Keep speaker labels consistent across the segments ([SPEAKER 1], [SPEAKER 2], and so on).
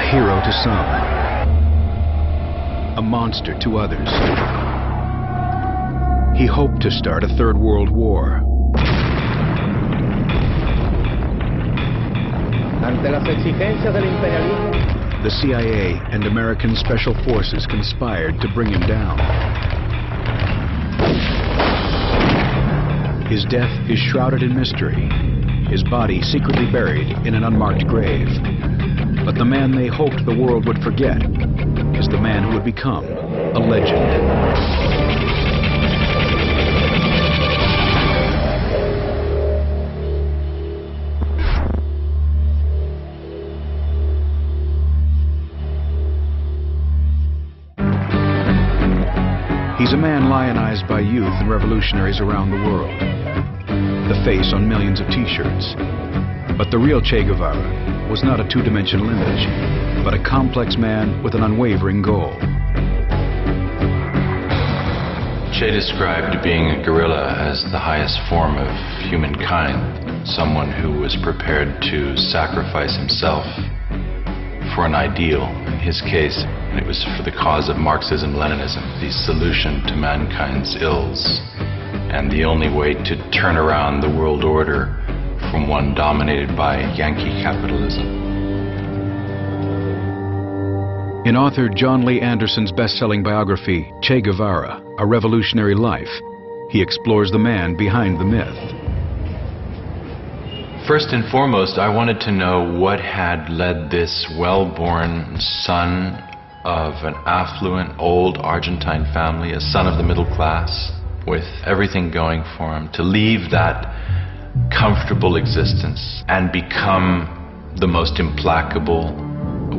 [SPEAKER 1] hero to some, a monster to others. He hoped to start a third world war.
[SPEAKER 2] Ante las exigencias del imperialismo,
[SPEAKER 1] the CIA and American Special Forces conspired to bring him down. His death is shrouded in mystery, his body secretly buried in an unmarked grave. But the man they hoped the world would forget is the man who would become a legend. He's a man lionized by youth and revolutionaries around the world, the face on millions of t-shirts. But the real Che Guevara was not a two-dimensional image, but a complex man with an unwavering goal.
[SPEAKER 3] Che described being a guerrilla as the highest form of humankind, someone who was prepared to sacrifice himself for an ideal. In his case, it was for the cause of Marxism-Leninism, the solution to mankind's ills, and the only way to turn around the world order from one dominated by Yankee capitalism.
[SPEAKER 1] In author John Lee Anderson's best-selling biography, Che Guevara, A Revolutionary Life, he explores the man behind the myth.
[SPEAKER 3] First and foremost, I wanted to know what had led this well-born son of an affluent, old Argentine family, a son of the middle class, with everything going for him, to leave that comfortable existence and become the most implacable,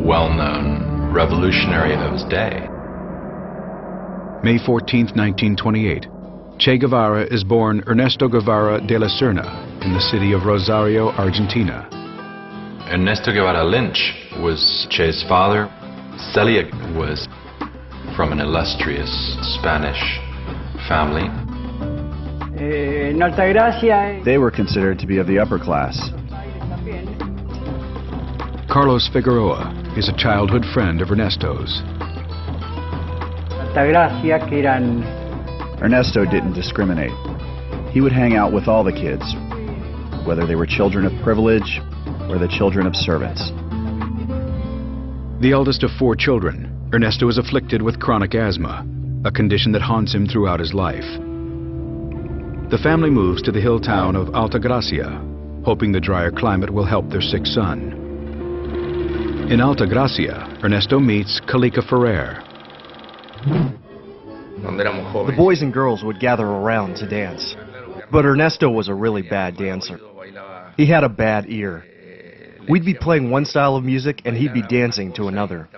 [SPEAKER 3] well-known revolutionary of his day.
[SPEAKER 1] May 14, 1928. Che Guevara is born Ernesto Guevara de la Serna in the city of Rosario, Argentina.
[SPEAKER 3] Ernesto Guevara Lynch was Che's father. Celia was from an illustrious Spanish family.
[SPEAKER 4] They were considered to be of the upper class.
[SPEAKER 1] Carlos Figueroa is a childhood friend of Ernesto's.
[SPEAKER 4] Ernesto didn't discriminate. He would hang out with all the kids, whether they were children of privilege or the children of servants.
[SPEAKER 1] The eldest of 4 children, Ernesto is afflicted with chronic asthma, a condition that haunts him throughout his life. The family moves to the hill town of Altagracia, hoping the drier climate will help their sick son. In Altagracia, Ernesto meets Kalika Ferrer.
[SPEAKER 5] The boys and girls would gather around to dance, but Ernesto was a really bad dancer. He had a bad ear. We'd be playing one style of music and he'd be dancing to another.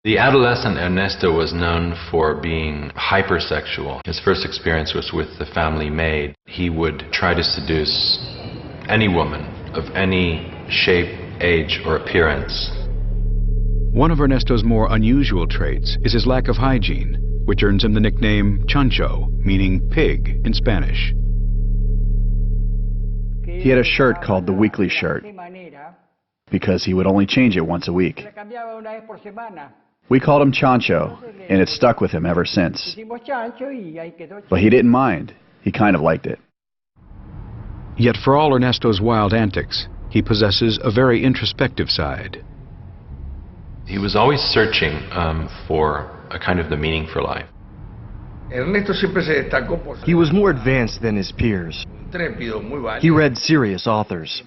[SPEAKER 3] The adolescent Ernesto was known for being hypersexual. His first experience was with the family maid. He would try to seduce any woman of any shape, age, or appearance.
[SPEAKER 1] One of Ernesto's more unusual traits is his lack of hygiene, which earns him the nickname Chancho, meaning pig in Spanish.
[SPEAKER 4] He had a shirt called the weekly shirt because he would only change it once a week. We called him Chancho, and it stuck with him ever since. But he didn't mind. He kind of liked it.
[SPEAKER 1] Yet for all Ernesto's wild antics, he possesses a very introspective side.
[SPEAKER 3] He was always searching for a kind of the meaning for life.
[SPEAKER 5] He was more advanced than his peers. He read serious authors.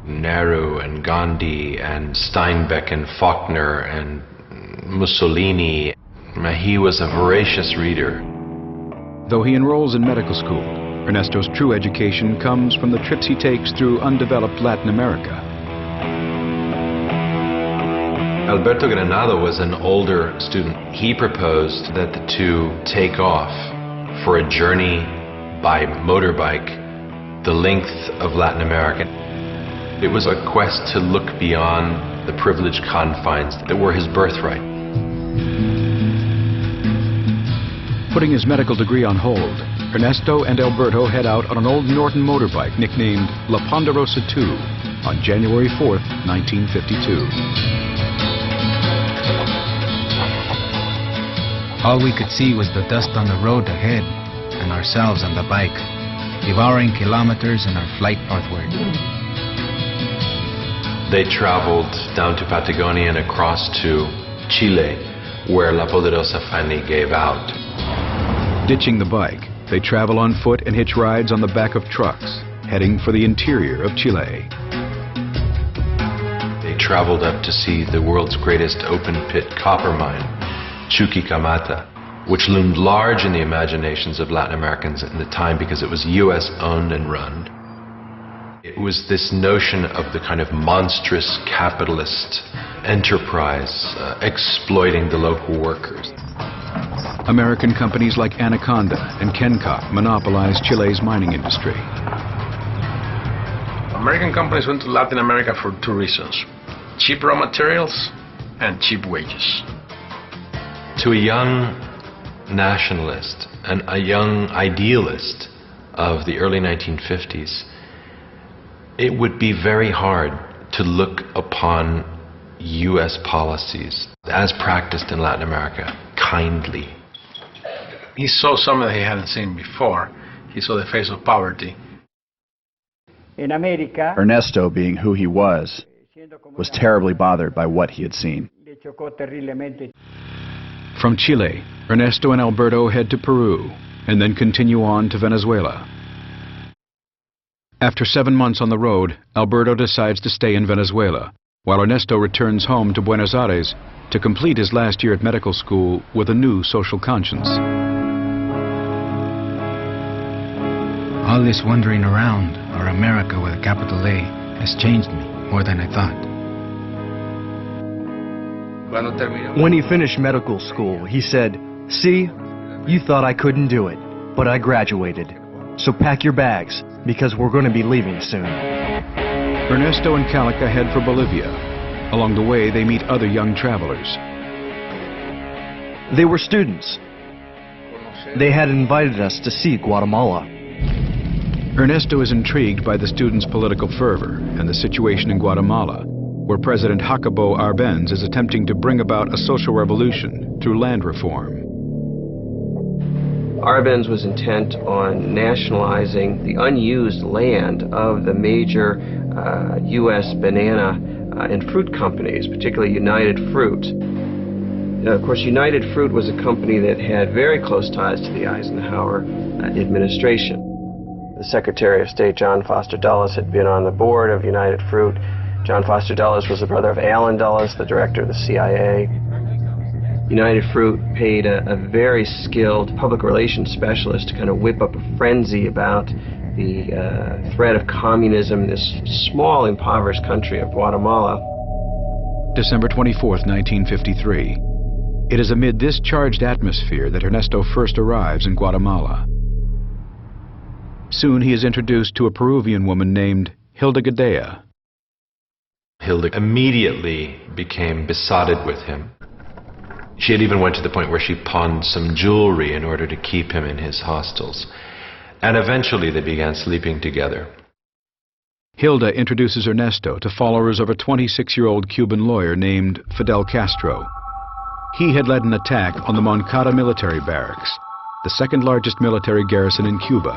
[SPEAKER 3] Nehru and Gandhi and Steinbeck and Faulkner and Mussolini. He was a voracious reader.
[SPEAKER 1] Though he enrolls in medical school, Ernesto's true education comes from the trips he takes through undeveloped Latin America.
[SPEAKER 3] Alberto Granado was an older student. He proposed that the two take off for a journey by motorbike the length of Latin America. It was a quest to look beyond the privileged confines that were his birthright.
[SPEAKER 1] Putting his medical degree on hold, Ernesto and Alberto head out on an old Norton motorbike nicknamed La Ponderosa II on January 4th, 1952.
[SPEAKER 6] All we could see was the dust on the road ahead and ourselves on the bike, devouring kilometers in our flight northward.
[SPEAKER 3] They traveled down to Patagonia and across to Chile, where La Poderosa finally gave out.
[SPEAKER 1] Ditching the bike, they travel on foot and hitch rides on the back of trucks, heading for the interior of Chile.
[SPEAKER 3] They traveled up to see the world's greatest open-pit copper mine, Chuquicamata, which loomed large in the imaginations of Latin Americans at the time because it was U.S. owned and run. It was this notion of the kind of monstrous capitalist enterprise exploiting the local workers.
[SPEAKER 1] American companies like Anaconda and Kencock monopolized Chile's mining industry.
[SPEAKER 7] American companies went to Latin America for two reasons: cheap raw materials and cheap wages.
[SPEAKER 3] To a young nationalist and a young idealist of the early 1950s, it would be very hard to look upon U.S. policies as practiced in Latin America kindly.
[SPEAKER 7] He saw something that he hadn't seen before. He saw the face of poverty.
[SPEAKER 2] In America,
[SPEAKER 4] Ernesto, being who he was terribly bothered by what he had seen.
[SPEAKER 2] le chocó terriblemente.
[SPEAKER 1] From Chile, Ernesto and Alberto head to Peru and then continue on to Venezuela. After 7 months on the road, Alberto decides to stay in Venezuela, while Ernesto returns home to Buenos Aires to complete his last year at medical school with a new social conscience.
[SPEAKER 6] All this wandering around, or America with a capital A, has changed me more than I thought.
[SPEAKER 5] When he finished medical school, he said, "See, you thought I couldn't do it, but I graduated. So pack your bags, because we're going to be leaving soon."
[SPEAKER 1] Ernesto and Calica head for Bolivia. Along the way, they meet other young travelers.
[SPEAKER 5] They were students. They had invited us to see Guatemala.
[SPEAKER 1] Ernesto is intrigued by the students' political fervor and the situation in Guatemala, where President Jacobo Arbenz is attempting to bring about a social revolution through land reform.
[SPEAKER 8] Arbenz was intent on nationalizing the unused land of the major U.S. banana and fruit companies, particularly United Fruit. Of course, United Fruit was a company that had very close ties to the Eisenhower administration. The Secretary of State, John Foster Dulles, had been on the board of United Fruit. John Foster Dulles was the brother of Allen Dulles, the director of the CIA. United Fruit paid a very skilled public relations specialist to kind of whip up a frenzy about the threat of communism in this small, impoverished country of Guatemala.
[SPEAKER 1] December 24th, 1953. It is amid this charged atmosphere that Ernesto first arrives in Guatemala. Soon he is introduced to a Peruvian woman named Hilda Gadea.
[SPEAKER 3] Hilda immediately became besotted with him. She had even went to the point where she pawned some jewelry in order to keep him in his hostels. And eventually they began sleeping together.
[SPEAKER 1] Hilda introduces Ernesto to followers of a 26-year-old Cuban lawyer named Fidel Castro. He had led an attack on the Moncada military barracks, the second largest military garrison in Cuba,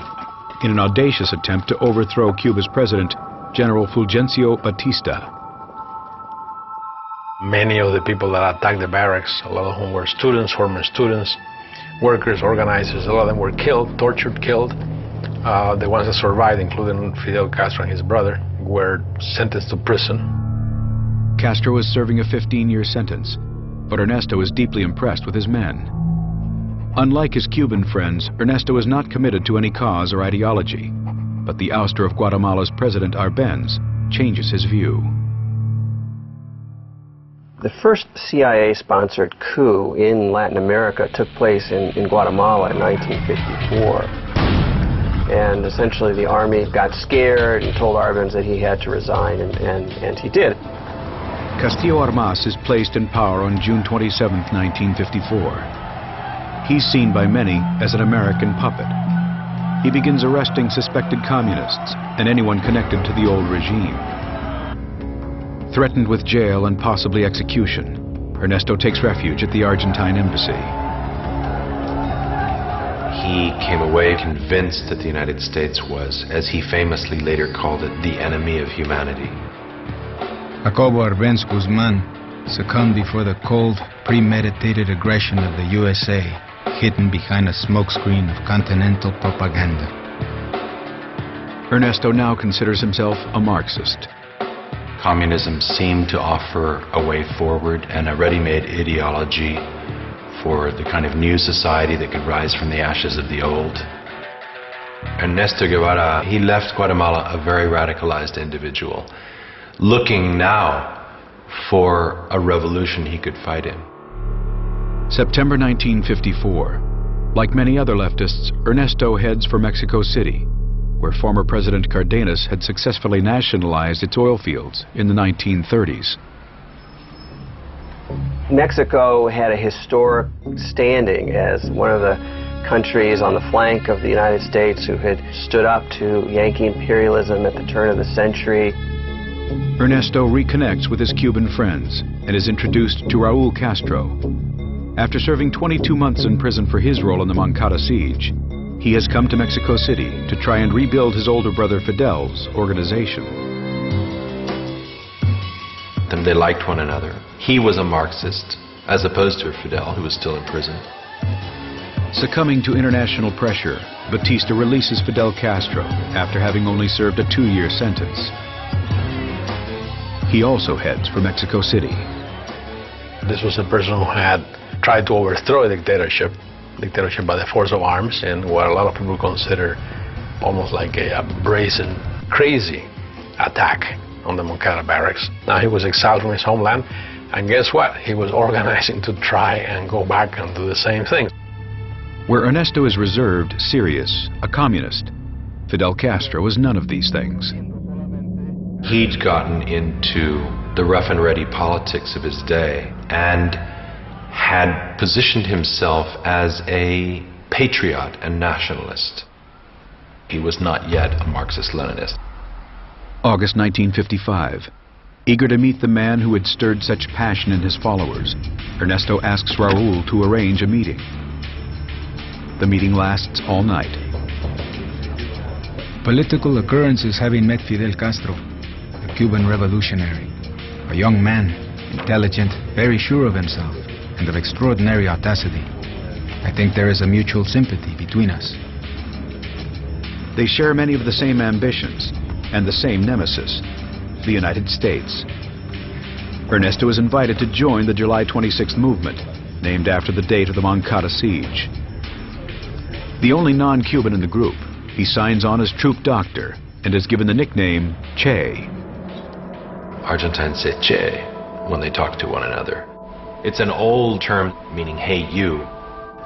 [SPEAKER 1] in an audacious attempt to overthrow Cuba's president, General Fulgencio Batista.
[SPEAKER 7] Many of the people that attacked the barracks, a lot of whom were students, former students, workers, organizers, a lot of them were killed, tortured, killed. The ones that survived, including Fidel Castro and his brother, were sentenced to prison.
[SPEAKER 1] Castro is serving a 15-year sentence, but Ernesto is deeply impressed with his men. Unlike his Cuban friends, Ernesto is not committed to any cause or ideology, but the ouster of Guatemala's President Arbenz changes his view.
[SPEAKER 8] The first CIA-sponsored coup in Latin America took place in Guatemala in 1954. And essentially the army got scared and told Arbenz that he had to resign, and he did.
[SPEAKER 1] Castillo Armas is placed in power on June 27, 1954. He's seen by many as an American puppet. He begins arresting suspected communists and anyone connected to the old regime. Threatened with jail and possibly execution, Ernesto takes refuge at the Argentine embassy.
[SPEAKER 3] He came away convinced that the United States was, as he famously later called it, the enemy of humanity.
[SPEAKER 6] Jacobo Arbenz Guzman succumbed before the cold, premeditated aggression of the USA, hidden behind a smokescreen of continental propaganda.
[SPEAKER 1] Ernesto now considers himself a Marxist.
[SPEAKER 3] Communism seemed to offer a way forward and a ready-made ideology for the kind of new society that could rise from the ashes of the old. Ernesto Guevara, he left Guatemala a very radicalized individual, looking now for a revolution he could fight in.
[SPEAKER 1] September 1954. Like many other leftists, Ernesto heads for Mexico City, where former President Cardenas had successfully nationalized its oil fields in the 1930s.
[SPEAKER 8] Mexico had a historic standing as one of the countries on the flank of the United States who had stood up to Yankee imperialism at the turn of the century.
[SPEAKER 1] Ernesto reconnects with his Cuban friends and is introduced to Raul Castro. After serving 22 months in prison for his role in the Moncada siege, he has come to Mexico City to try and rebuild his older brother Fidel's organization.
[SPEAKER 3] And they liked one another. He was a Marxist, as opposed to Fidel, who was still in prison.
[SPEAKER 1] Succumbing to international pressure, Batista releases Fidel Castro after having only served a 2-year sentence. He also heads for Mexico City.
[SPEAKER 7] This was a person who had tried to overthrow a dictatorship by the force of arms, and what a lot of people consider almost like a brazen, crazy attack on the Moncada barracks. Now he was exiled from his homeland, and guess what? He was organizing to try and go back and do the same thing.
[SPEAKER 1] Where Ernesto is reserved, serious, a communist, Fidel Castro was none of these things.
[SPEAKER 3] He'd gotten into the rough and ready politics of his day and had positioned himself as a patriot and nationalist. He was not yet a Marxist-Leninist.
[SPEAKER 1] August 1955. Eager to meet the man who had stirred such passion in his followers, Ernesto asks Raul to arrange a meeting. The meeting lasts all night.
[SPEAKER 6] Political occurrences having met Fidel Castro, a Cuban revolutionary, a young man, intelligent, very sure of himself, and of extraordinary audacity. I think there is a mutual sympathy between us.
[SPEAKER 1] They share many of the same ambitions and the same nemesis, the United States. Ernesto is invited to join the July 26th movement, named after the date of the Moncada siege. The only non-Cuban in the group, he signs on as troop doctor and is given the nickname Che.
[SPEAKER 3] Argentines say Che when they talk to one another. It's an old term meaning, hey, you.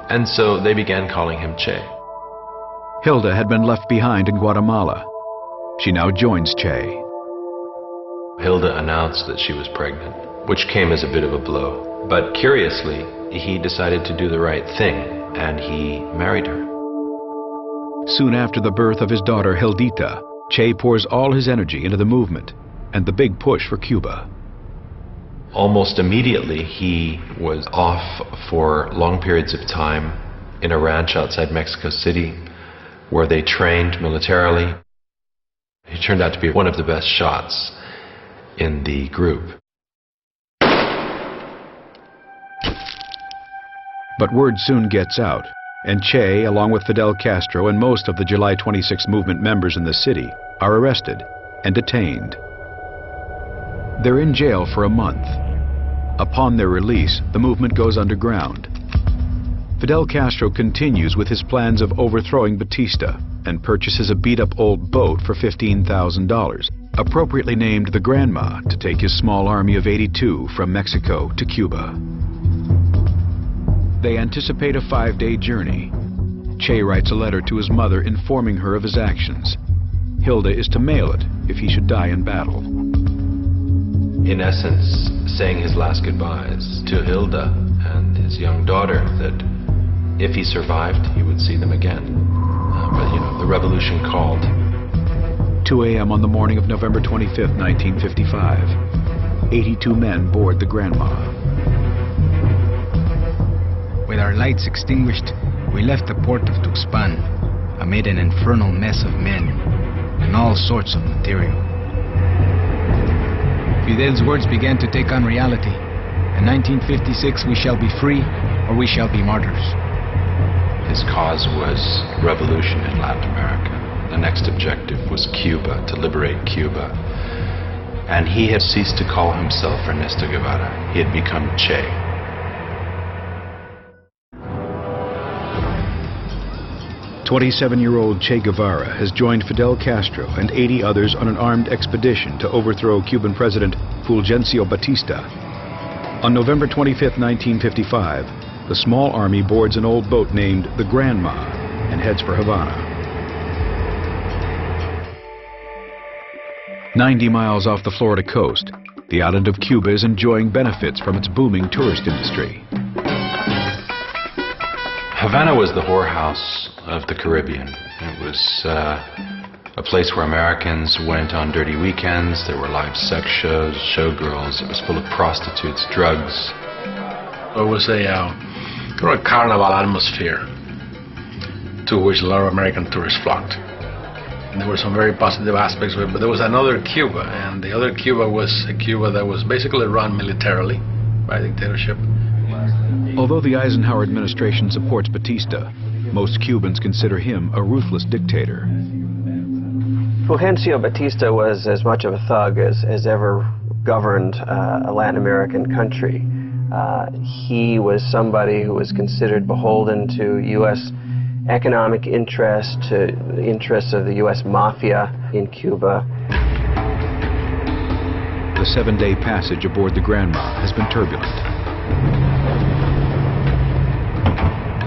[SPEAKER 3] And so they began calling him Che.
[SPEAKER 1] Hilda had been left behind in Guatemala. She now joins Che.
[SPEAKER 3] Hilda announced that she was pregnant, which came as a bit of a blow. But curiously, he decided to do the right thing, and he married her.
[SPEAKER 1] Soon after the birth of his daughter Hildita, Che pours all his energy into the movement and the big push for Cuba.
[SPEAKER 3] Almost immediately, he was off for long periods of time in a ranch outside Mexico City, where they trained militarily. He turned out to be one of the best shots in the group.
[SPEAKER 1] But word soon gets out, and Che, along with Fidel Castro and most of the July 26 movement members in the city, are arrested and detained. They're in jail for a month. Upon their release, the movement goes underground. Fidel Castro continues with his plans of overthrowing Batista and purchases a beat-up old boat for $15,000, appropriately named the Grandma, to take his small army of 82 from Mexico to Cuba. They anticipate a 5-day journey. Che writes a letter to his mother informing her of his actions. Hilda is to mail it if he should die in battle.
[SPEAKER 3] In essence, saying his last goodbyes to Hilda and his young daughter, that if he survived, he would see them again. But, the revolution called.
[SPEAKER 1] 2 a.m. on the morning of November 25, 1955. 82 men board the Granma.
[SPEAKER 6] With our lights extinguished, we left the port of Tuxpan amid an infernal mess of men and all sorts of material. Fidel's words began to take on reality. In 1956, we shall be free or we shall be martyrs.
[SPEAKER 3] His cause was revolution in Latin America. The next objective was Cuba, to liberate Cuba. And he had ceased to call himself Ernesto Guevara. He had become Che.
[SPEAKER 1] "27-year-old Che Guevara has joined Fidel Castro and 80 others on an armed expedition to overthrow Cuban President Fulgencio Batista. On November 25, 1955, the small army boards an old boat named the Granma and heads for Havana. 90 miles off the Florida coast, the island of Cuba is enjoying benefits from its booming tourist industry.
[SPEAKER 3] Havana was the whorehouse of the Caribbean. It was a place where Americans went on dirty weekends. There were live sex shows, showgirls. It was full of prostitutes, drugs.
[SPEAKER 7] It was a kind of carnival atmosphere to which a lot of American tourists flocked. And there were some very positive aspects of it, but there was another Cuba, and the other Cuba was a Cuba that was basically run militarily by dictatorship.
[SPEAKER 1] Although the Eisenhower administration supports Batista, most Cubans consider him a ruthless dictator.
[SPEAKER 8] Fulgencio Batista was as much of a thug as ever governed a Latin American country. He was somebody who was considered beholden to U.S. economic interest, to the interests of the U.S. mafia in Cuba.
[SPEAKER 1] The 7-day passage aboard the Granma has been turbulent.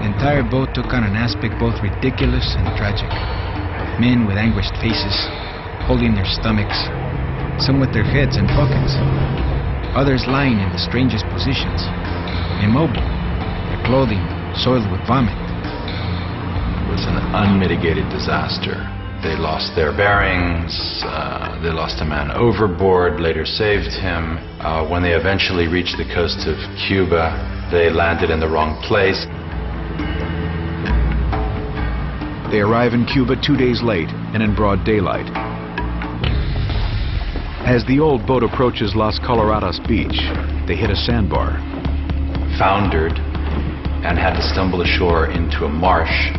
[SPEAKER 6] The entire boat took on an aspect both ridiculous and tragic. Men with anguished faces, holding their stomachs, some with their heads in pockets, others lying in the strangest positions, immobile, their clothing soiled with vomit.
[SPEAKER 3] It was an unmitigated disaster. They lost their bearings, they lost a man overboard, later saved him. When they eventually reached the coast of Cuba, they landed in the wrong place.
[SPEAKER 1] They arrive in Cuba 2 days late and in broad daylight. As the old boat approaches Las Coloradas beach, they hit a sandbar.
[SPEAKER 3] Foundered and had to stumble ashore into a marsh.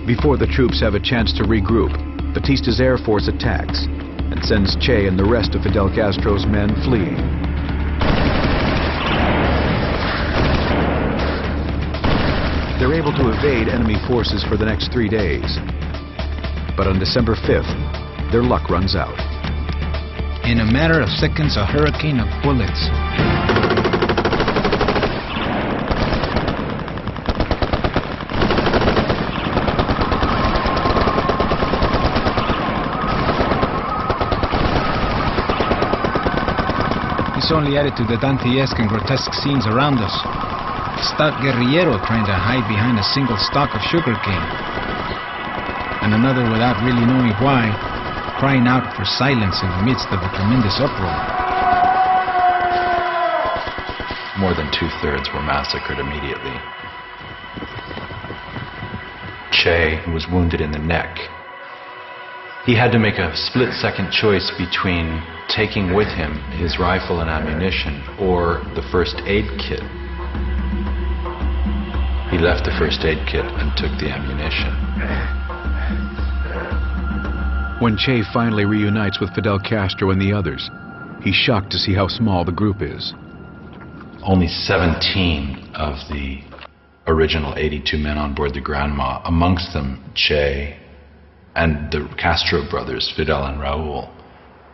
[SPEAKER 1] Before the troops have a chance to regroup, Batista's Air Force attacks and sends Che and the rest of Fidel Castro's men fleeing. They're able to evade enemy forces for the next 3 days. But on December 5th, their luck runs out.
[SPEAKER 6] In a matter of seconds, a hurricane of bullets. This only added to the Dantesque and grotesque scenes around us. A stout guerrillero trying to hide behind a single stalk of sugarcane, and another, without really knowing why, crying out for silence in the midst of a tremendous uproar.
[SPEAKER 3] More than 2/3 were massacred immediately. Che was wounded in the neck. He had to make a split-second choice between taking with him his rifle and ammunition or the first aid kit. He left the first aid kit and took the ammunition.
[SPEAKER 1] When Che finally reunites with Fidel Castro and the others, he's shocked to see how small the group is.
[SPEAKER 3] Only 17 of the original 82 men on board the Granma, amongst them Che and the Castro brothers, Fidel and Raul,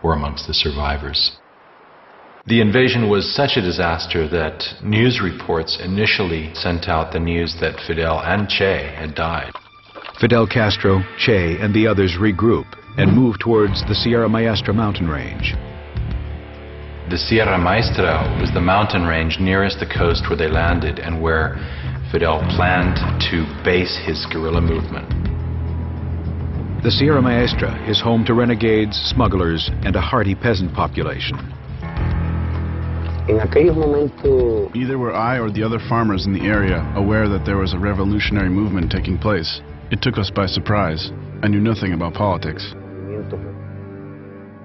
[SPEAKER 3] were amongst the survivors. The invasion was such a disaster that news reports initially sent out the news that Fidel and Che had died.
[SPEAKER 1] Fidel Castro, Che, and the others regroup and move towards the Sierra Maestra mountain range.
[SPEAKER 3] The Sierra Maestra was the mountain range nearest the coast where they landed and where Fidel planned to base his guerrilla movement.
[SPEAKER 1] The Sierra Maestra is home to renegades, smugglers, and a hardy peasant population.
[SPEAKER 9] Neither were I or the other farmers in the area aware that there was a revolutionary movement taking place. It took us by surprise. I knew nothing about politics.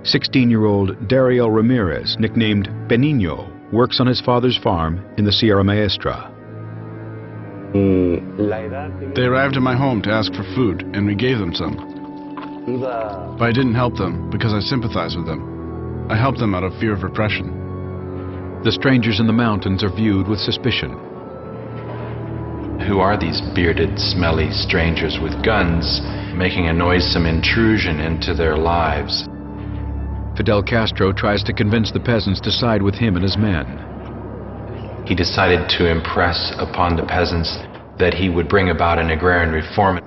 [SPEAKER 1] 16-year-old Dario Ramirez, nicknamed Benigno, works on his father's farm in the Sierra Maestra.
[SPEAKER 9] They arrived at my home to ask for food, and we gave them some. But I didn't help them because I sympathized with them. I helped them out of fear of repression.
[SPEAKER 1] The strangers in the mountains are viewed with suspicion.
[SPEAKER 3] Who are these bearded, smelly strangers with guns, making a noisome intrusion into their lives?
[SPEAKER 1] Fidel Castro tries to convince the peasants to side with him and his men.
[SPEAKER 3] He decided to impress upon the peasants that he would bring about an agrarian reform.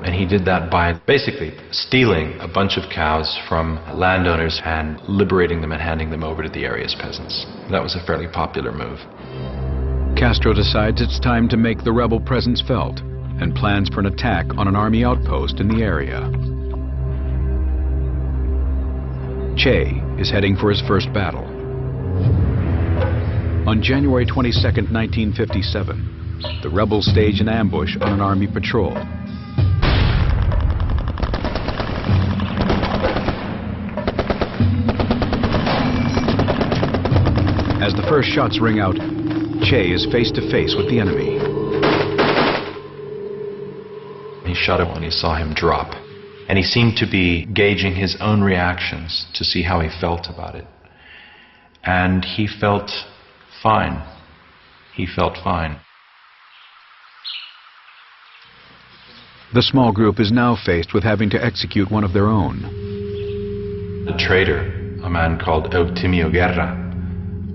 [SPEAKER 3] And he did that by basically stealing a bunch of cows from landowners and liberating them and handing them over to the area's peasants. That was a fairly popular move.
[SPEAKER 1] Castro decides it's time to make the rebel presence felt and plans for an attack on an army outpost in the area. Che is heading for his first battle. On January 22, 1957, the rebels stage an ambush on an army patrol. As the first shots ring out, Che is face to face with the enemy.
[SPEAKER 3] He shot him when he saw him drop, and he seemed to be gauging his own reactions to see how he felt about it. And he felt fine. He felt fine.
[SPEAKER 1] The small group is now faced with having to execute one of their own.
[SPEAKER 3] The traitor, a man called Eutimio Guerra,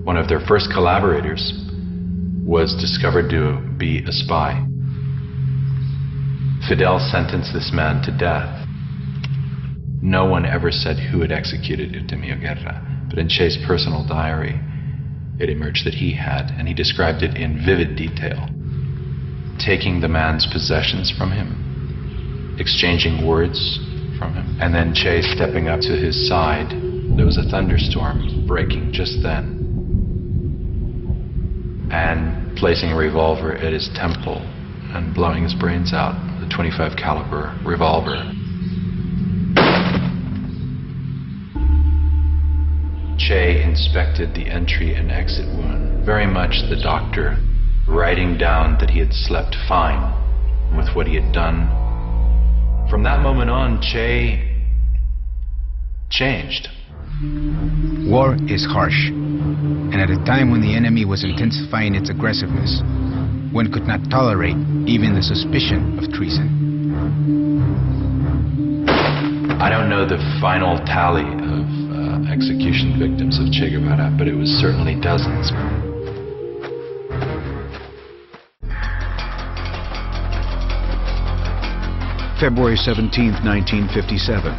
[SPEAKER 3] one of their first collaborators, was discovered to be a spy. Fidel sentenced this man to death. No one ever said who had executed Eutimio Guerra, but in Che's personal diary, it emerged that he had, and he described it in vivid detail. Taking the man's possessions from him, exchanging words from him, and then Che stepping up to his side. There was a thunderstorm breaking just then, and placing a revolver at his temple and blowing his brains out, the .25 caliber revolver. Che inspected the entry and exit wound, very much the doctor writing down that he had slept fine with what he had done. From that moment on, Che changed.
[SPEAKER 6] War is harsh, and at a time when the enemy was intensifying its aggressiveness, one could not tolerate even the suspicion of treason.
[SPEAKER 3] I don't know the final tally of execution victims of Che Guevara, but it was certainly dozens.
[SPEAKER 1] February 17, 1957.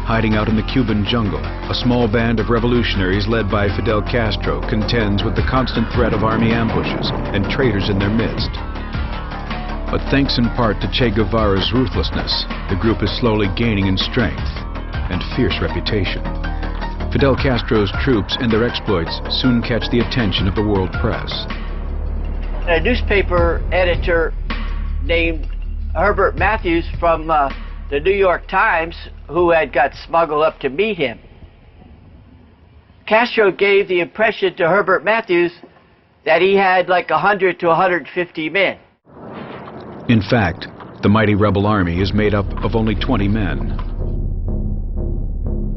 [SPEAKER 1] Hiding out in the Cuban jungle, a small band of revolutionaries led by Fidel Castro contends with the constant threat of army ambushes and traitors in their midst. But thanks in part to Che Guevara's ruthlessness, the group is slowly gaining in strength and fierce reputation. Fidel Castro's troops and their exploits soon catch the attention of the world press.
[SPEAKER 10] A newspaper editor named Herbert Matthews from the New York Times, who had got smuggled up to meet him. Castro gave the impression to Herbert Matthews that he had like 100 to 150 men.
[SPEAKER 1] In fact, the mighty rebel army is made up of only 20 men.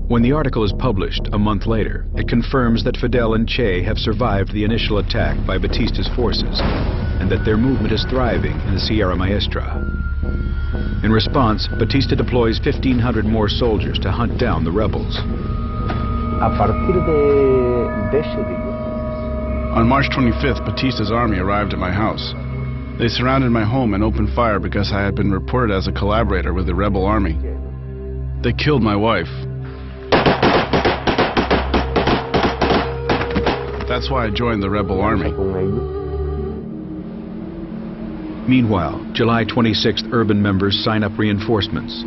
[SPEAKER 1] When the article is published a month later, it confirms that Fidel and Che have survived the initial attack by Batista's forces, and that their movement is thriving in the Sierra Maestra. In response, Batista deploys 1,500 more soldiers to hunt down the rebels.
[SPEAKER 9] On March 25th, Batista's army arrived at my house. They surrounded my home and opened fire because I had been reported as a collaborator with the rebel army. They killed my wife. That's why I joined the rebel army.
[SPEAKER 1] Meanwhile, July 26th urban members sign up reinforcements.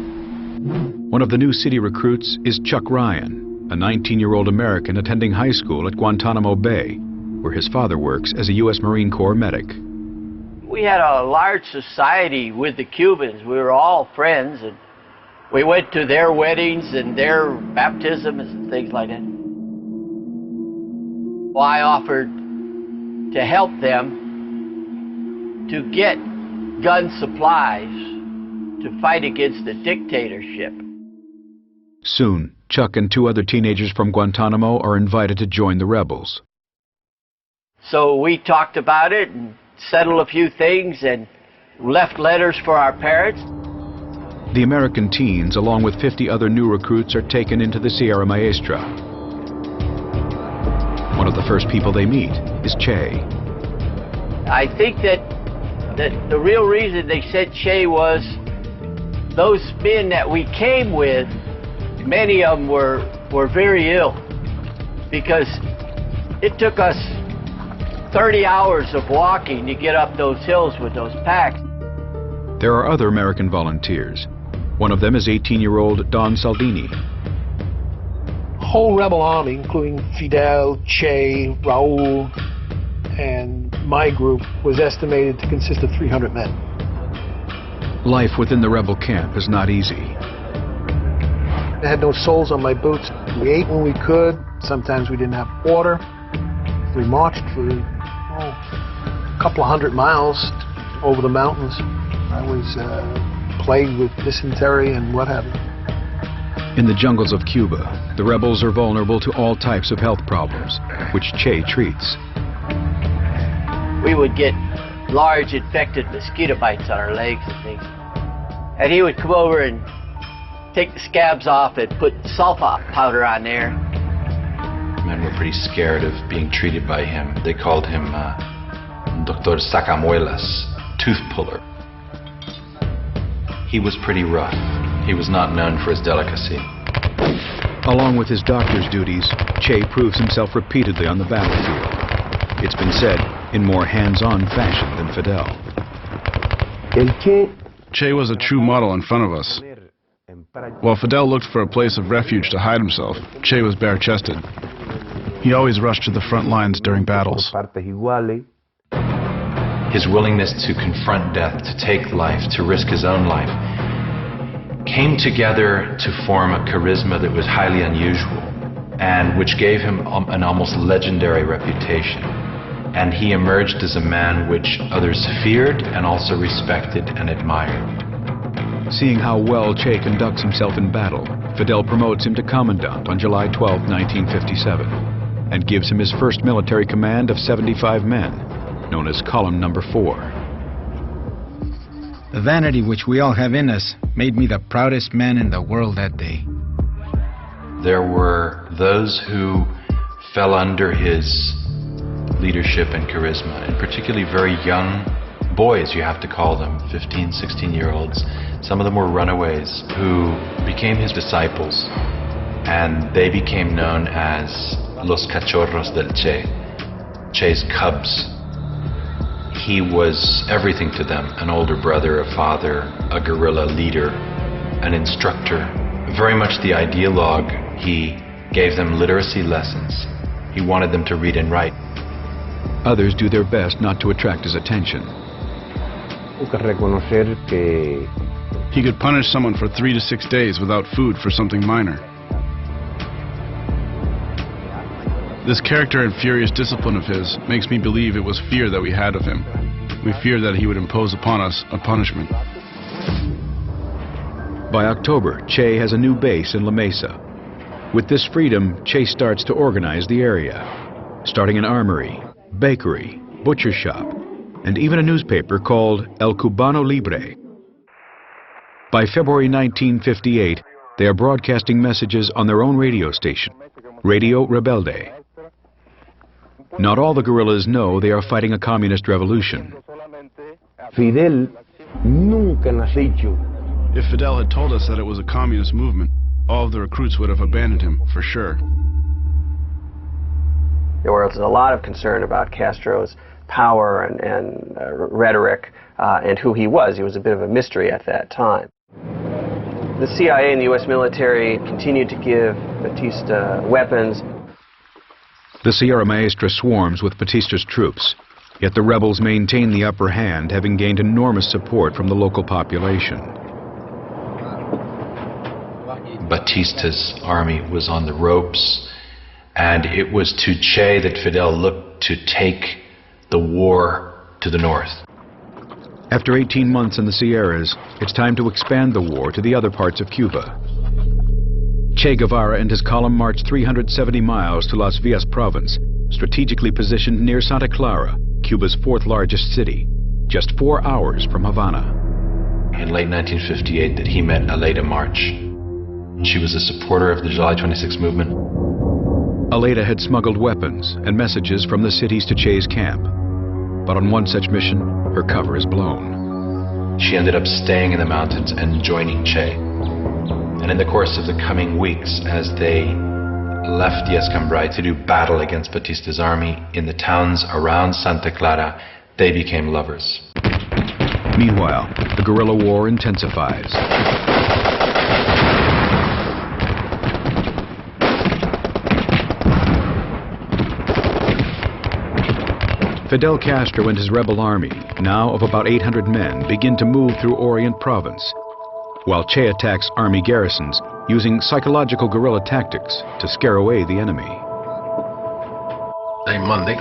[SPEAKER 1] One of the new city recruits is Chuck Ryan. a 19-year-old American attending high school at Guantanamo Bay, where his father works as a U.S. Marine Corps medic.
[SPEAKER 10] We had a large society with the Cubans. We were all friends, and we went to their weddings and their baptisms and things like that. Well, I offered to help them to get gun supplies to fight against the dictatorship.
[SPEAKER 1] Soon, Chuck and 2 other teenagers from Guantanamo are invited to join the rebels.
[SPEAKER 10] So we talked about it and settled a few things and left letters for our parents.
[SPEAKER 1] The American teens, along with 50 other new recruits, are taken into the Sierra Maestra. One of the first people they meet is Che.
[SPEAKER 10] I think that the real reason they said Che was those men that we came with, many of them were very ill because it took us 30 hours of walking to get up those hills with those packs.
[SPEAKER 1] There are other American volunteers. One of them is 18-year-old Don Saldini.
[SPEAKER 11] Whole rebel army, including Fidel, Che, Raul, and my group, was estimated to consist of 300 men.
[SPEAKER 1] Life within the rebel camp is not easy.
[SPEAKER 11] I had no soles on my boots. We ate when we could. Sometimes we didn't have water. We marched for a couple of 100 miles over the mountains. I was plagued with dysentery and what have you.
[SPEAKER 1] In the jungles of Cuba, the rebels are vulnerable to all types of health problems, which Che treats.
[SPEAKER 10] We would get large infected mosquito bites on our legs and things. And he would come over and take the scabs off and put sulfa powder on there.
[SPEAKER 3] Men were pretty scared of being treated by him. They called him Doctor Sacamuelas, tooth puller. He was pretty rough. He was not known for his delicacy.
[SPEAKER 1] Along with his doctor's duties, Che proves himself repeatedly on the battlefield. It's been said, in more hands-on fashion than Fidel.
[SPEAKER 9] Che was a true model in front of us. While Fidel looked for a place of refuge to hide himself, Che was bare-chested. He always rushed to the front lines during battles.
[SPEAKER 3] His willingness to confront death, to take life, to risk his own life, came together to form a charisma that was highly unusual and which gave him an almost legendary reputation. And he emerged as a man which others feared and also respected and admired.
[SPEAKER 1] Seeing how well Che conducts himself in battle, Fidel promotes him to commandant on July 12, 1957, and gives him his first military command of 75 men, known as Column Number 4.
[SPEAKER 6] The vanity which we all have in us made me the proudest man in the world that day.
[SPEAKER 3] There were those who fell under his leadership and charisma, and particularly very young boys, you have to call them, 15, 16-year-olds. Some of them were runaways who became his disciples, and they became known as Los Cachorros del Che, Che's cubs. He was everything to them, an older brother, a father, a guerrilla leader, an instructor. Very much the ideologue. He gave them literacy lessons. He wanted them to read and write.
[SPEAKER 1] Others do their best not to attract his attention.
[SPEAKER 9] He could punish someone for 3 to 6 days without food for something minor. This character and furious discipline of his makes me believe it was fear that we had of him. We feared that he would impose upon us a punishment.
[SPEAKER 1] By October, Che has a new base in La Mesa. With this freedom, Che starts to organize the area, starting an armory, bakery, butcher shop, and even a newspaper called El Cubano Libre. By February 1958, they are broadcasting messages on their own radio station, Radio Rebelde. Not all the guerrillas know they are fighting a communist revolution.
[SPEAKER 9] If Fidel had told us that it was a communist movement, all of the recruits would have abandoned him, for sure.
[SPEAKER 8] There was a lot of concern about Castro's power and rhetoric and who he was. He was a bit of a mystery at that time. The CIA and the U.S. military continued to give Batista weapons.
[SPEAKER 1] The Sierra Maestra swarms with Batista's troops, yet the rebels maintain the upper hand, having gained enormous support from the local population.
[SPEAKER 3] Batista's army was on the ropes, and it was to Che that Fidel looked to take the war to the north.
[SPEAKER 1] After 18 months in the Sierras, it's time to expand the war to the other parts of Cuba. Che Guevara and his column marched 370 miles to Las Villas province, strategically positioned near Santa Clara, Cuba's fourth largest city, just 4 hours from Havana.
[SPEAKER 3] In late 1958 that he met Aleida March. She was a supporter of the July 26 movement.
[SPEAKER 1] Aleida had smuggled weapons and messages from the cities to Che's camp. But on one such mission, her cover is blown.
[SPEAKER 3] She ended up staying in the mountains and joining Che. And in the course of the coming weeks, as they left the Escambray to do battle against Batista's army in the towns around Santa Clara, they became lovers.
[SPEAKER 1] Meanwhile, the guerrilla war intensifies. Fidel Castro and his rebel army, now of about 800 men, begin to move through Orient Province, while Che attacks army garrisons using psychological guerrilla tactics to scare away the enemy.
[SPEAKER 7] Monday,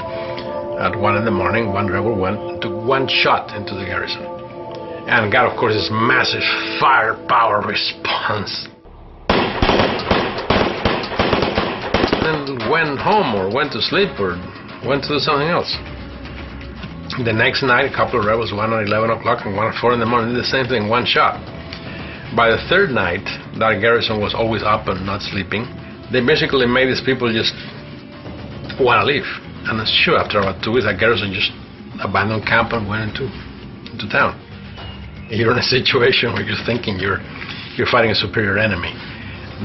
[SPEAKER 7] at 1 in the morning, one rebel went and took one shot into the garrison, and got, of course, this massive firepower response. Then went home or went to sleep or went to do something else. The next night, a couple of rebels, one at 11 o'clock and one at 4 in the morning, did the same thing, one shot. By the third night, that garrison was always up and not sleeping. They basically made these people just want to leave. And it's sure, after about 2 weeks, that garrison just abandoned camp and went into town. You're in a situation where you're thinking you're fighting a superior enemy.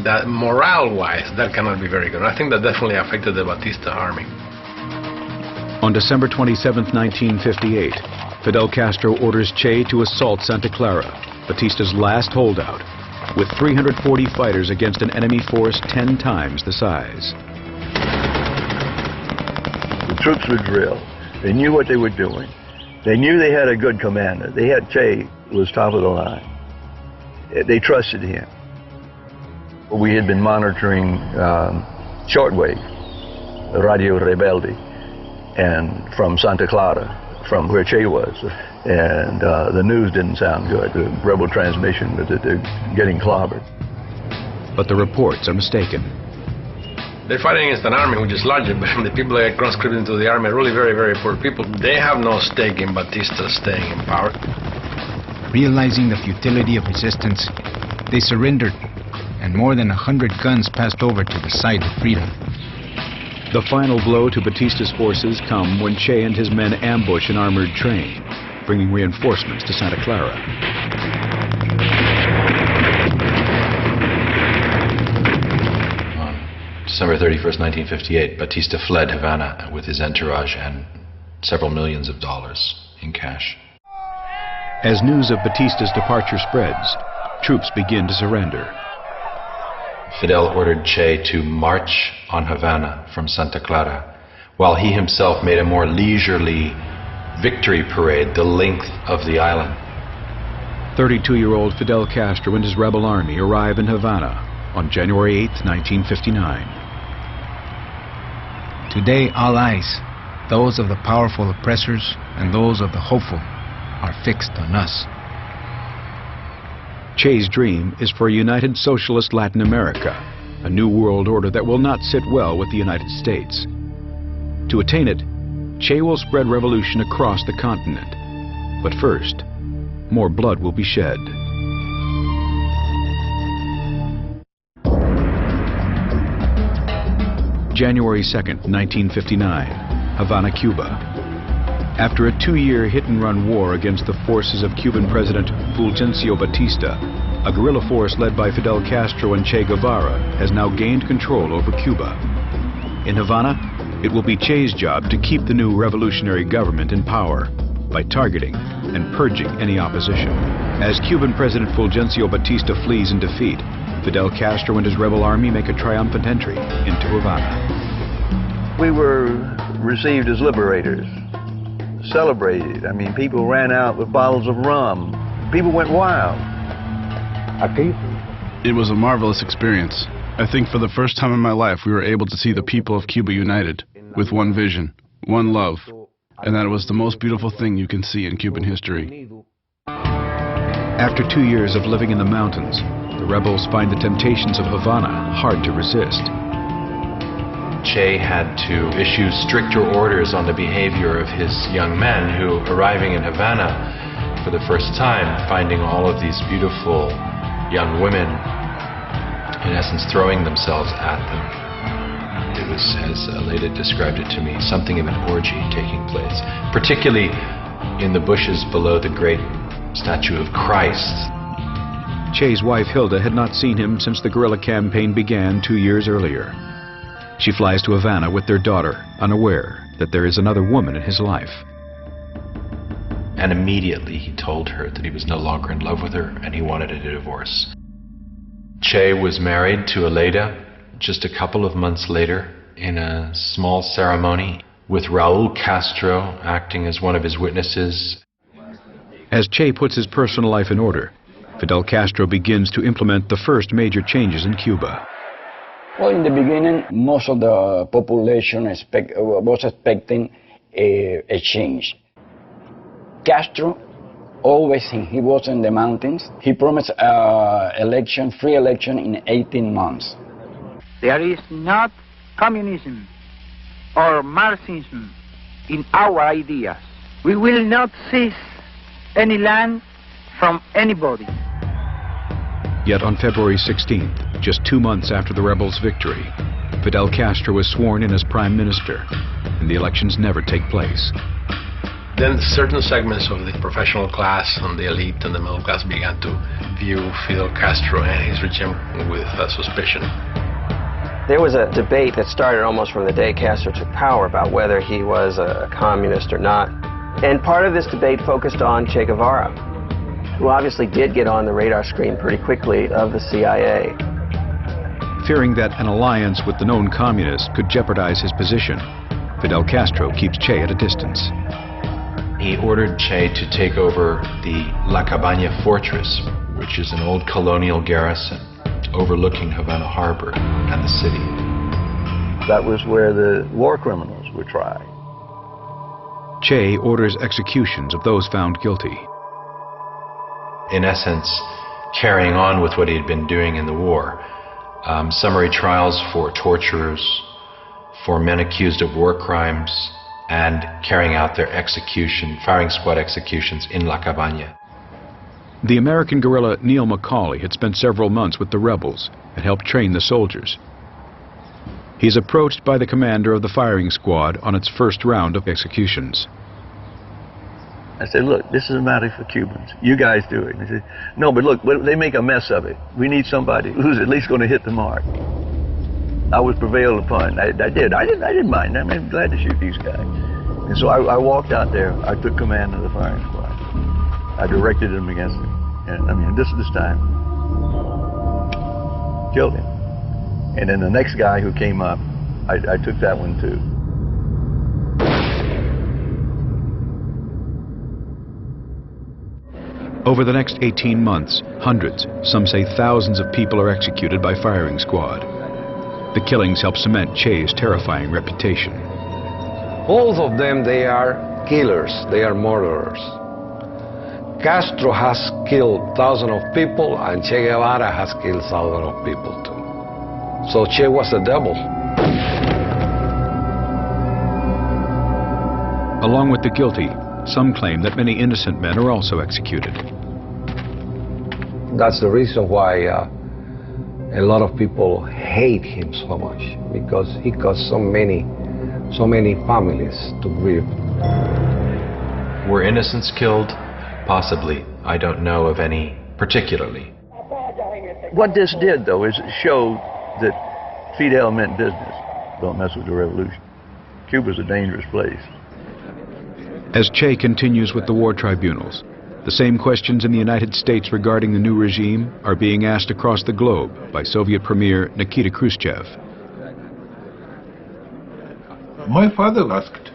[SPEAKER 7] That morale-wise, that cannot be very good. I think that definitely affected the Batista army.
[SPEAKER 1] On December 27, 1958, Fidel Castro orders Che to assault Santa Clara, Batista's last holdout, with 340 fighters against an enemy force 10 times the size.
[SPEAKER 12] The troops were drilled. They knew what they were doing. They knew they had a good commander. They had Che, who was top of the line. They trusted him. We had been monitoring shortwave, Radio Rebelde, and from Santa Clara, from where Che was, and the news didn't sound good. The rebel transmission was that they're getting clobbered.
[SPEAKER 1] But the reports are mistaken.
[SPEAKER 7] They're fighting against an army which is larger, but the people that get conscripted into the army are really very, very poor people. They have no stake in Batista staying in power.
[SPEAKER 6] Realizing the futility of resistance, they surrendered, and more than 100 guns passed over to the side of freedom.
[SPEAKER 1] The final blow to Batista's forces come when Che and his men ambush an armored train, bringing reinforcements to Santa Clara.
[SPEAKER 3] On December 31st, 1958, Batista fled Havana with his entourage and several millions of dollars in cash.
[SPEAKER 1] As news of Batista's departure spreads, troops begin to surrender.
[SPEAKER 3] Fidel ordered Che to march on Havana from Santa Clara, while he himself made a more leisurely victory parade the length of the island.
[SPEAKER 1] 32-year-old Fidel Castro and his rebel army arrive in Havana on January 8, 1959.
[SPEAKER 6] Today, all eyes, those of the powerful oppressors and those of the hopeful, are fixed on us.
[SPEAKER 1] Che's dream is for a united socialist Latin America, a new world order that will not sit well with the United States. To attain it, Che will spread revolution across the continent. But first, more blood will be shed. January 2nd, 1959, Havana, Cuba. After a 2-year hit-and-run war against the forces of Cuban President Fulgencio Batista, a guerrilla force led by Fidel Castro and Che Guevara has now gained control over Cuba. In Havana, it will be Che's job to keep the new revolutionary government in power. by targeting and purging any opposition. As Cuban President Fulgencio Batista flees in defeat, Fidel Castro and his rebel army make a triumphant entry into Havana.
[SPEAKER 12] We were received as liberators, celebrated. I mean, people ran out with bottles of rum. People went wild.
[SPEAKER 9] It was a marvelous experience. I think for the first time in my life we were able to see the people of Cuba united, with one vision, one love, and that it was the most beautiful thing you can see in Cuban history.
[SPEAKER 1] After 2 years of living in the mountains, the rebels find the temptations of Havana hard to resist.
[SPEAKER 3] Che had to issue stricter orders on the behavior of his young men who, arriving in Havana for the first time, finding all of these beautiful young women, in essence throwing themselves at them. It was, as Leda described it to me, something of an orgy taking place, particularly in the bushes below the great statue of Christ.
[SPEAKER 1] Che's wife Hilda had not seen him since the guerrilla campaign began 2 years earlier. She flies to Havana with their daughter, unaware that there is another woman in his life.
[SPEAKER 3] And immediately he told her that he was no longer in love with her and he wanted a divorce. Che was married to Leda just a couple of months later in a small ceremony with Raul Castro acting as one of his witnesses.
[SPEAKER 1] As Che puts his personal life in order, Fidel Castro begins to implement the first major changes in Cuba.
[SPEAKER 13] Well, in the beginning, most of the population was expecting a change. Castro, always he was in the mountains, he promised free election in 18 months.
[SPEAKER 14] There is not communism or Marxism in our ideas. We will not seize any land from anybody.
[SPEAKER 1] Yet on February 16th, just 2 months after the rebels' victory, Fidel Castro was sworn in as prime minister, and the elections never take place.
[SPEAKER 7] Then certain segments of the professional class and the elite and the middle class began to view Fidel Castro and his regime with suspicion.
[SPEAKER 8] There was a debate that started almost from the day Castro took power about whether he was a communist or not. And part of this debate focused on Che Guevara, who obviously did get on the radar screen pretty quickly of the CIA.
[SPEAKER 1] Fearing that an alliance with the known communists could jeopardize his position, Fidel Castro keeps Che at a distance.
[SPEAKER 3] He ordered Che to take over the La Cabaña fortress, which is an old colonial garrison overlooking Havana Harbor and the city.
[SPEAKER 12] That was where the war criminals were tried.
[SPEAKER 1] Che orders executions of those found guilty.
[SPEAKER 3] In essence, carrying on with what he had been doing in the war. Summary trials for torturers, for men accused of war crimes, and carrying out their firing squad executions in La Cabaña.
[SPEAKER 1] The American guerrilla Neil McCauley had spent several months with the rebels and helped train the soldiers. He is approached by the commander of the firing squad on its first round of executions.
[SPEAKER 12] I said, look, this is a matter for Cubans. You guys do it. And he said, no, but look, they make a mess of it. We need somebody who's at least going to hit the mark. I was prevailed upon. I didn't mind. I'm glad to shoot these guys. And so I walked out there. I took command of the firing squad. I directed them against him. And I mean, this time, killed him. And then the next guy who came up, I took that one too.
[SPEAKER 1] Over the next 18 months, hundreds, some say thousands of people are executed by firing squad. The killings help cement Che's terrifying reputation.
[SPEAKER 15] Both of them, they are killers, they are murderers. Castro has killed thousands of people, and Che Guevara has killed thousands of people too. So Che was the devil.
[SPEAKER 1] Along with the guilty, some claim that many innocent men are also executed.
[SPEAKER 15] That's the reason why a lot of people hate him so much, because he caused so many families to grieve.
[SPEAKER 3] Were innocents killed? Possibly. I don't know of any particularly.
[SPEAKER 12] What this did, though, is it showed that Fidel meant business. Don't mess with the revolution. Cuba's a dangerous place.
[SPEAKER 1] As Che continues with the war tribunals, the same questions in the United States regarding the new regime are being asked across the globe by Soviet Premier Nikita Khrushchev.
[SPEAKER 16] My father asked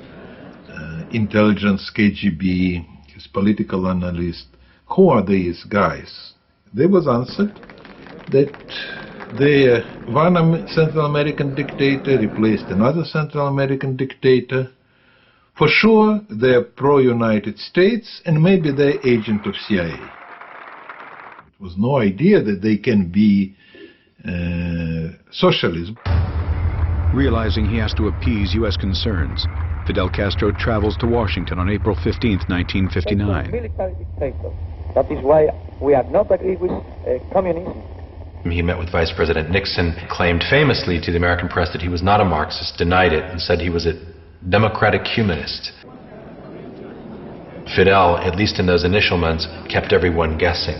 [SPEAKER 16] intelligence, KGB, his political analyst, who are these guys? There was answered that one Central American dictator replaced another Central American dictator. For sure, they're pro-United States and maybe they're agent of CIA. It was no idea that they can be socialism.
[SPEAKER 1] Realizing he has to appease U.S. concerns, Fidel Castro travels to Washington on April 15, 1959.
[SPEAKER 17] Military dictator. That is why we are not agree with communism.
[SPEAKER 3] He met with Vice President Nixon, claimed famously to the American press that he was not a Marxist, denied it, and said he was a democratic humanist. Fidel, at least in those initial months, kept everyone guessing.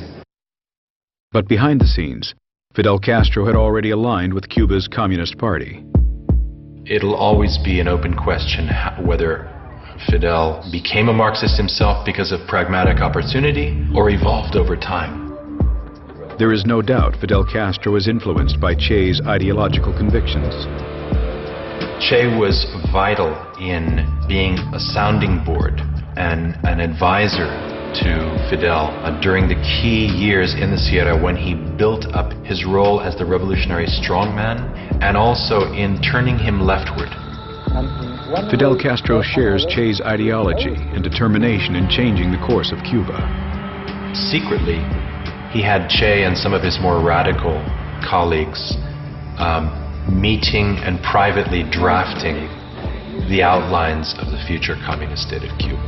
[SPEAKER 1] But behind the scenes, Fidel Castro had already aligned with Cuba's Communist Party.
[SPEAKER 3] It'll always be an open question whether Fidel became a Marxist himself because of pragmatic opportunity or evolved over time.
[SPEAKER 1] There is no doubt Fidel Castro was influenced by Che's ideological convictions.
[SPEAKER 3] Che was vital in being a sounding board and an advisor to Fidel during the key years in the Sierra when he built up his role as the revolutionary strongman and also in turning him leftward.
[SPEAKER 1] Fidel Castro shares Che's ideology and determination in changing the course of Cuba.
[SPEAKER 3] Secretly, he had Che and some of his more radical colleagues meeting and privately drafting the outlines of the future communist state of Cuba.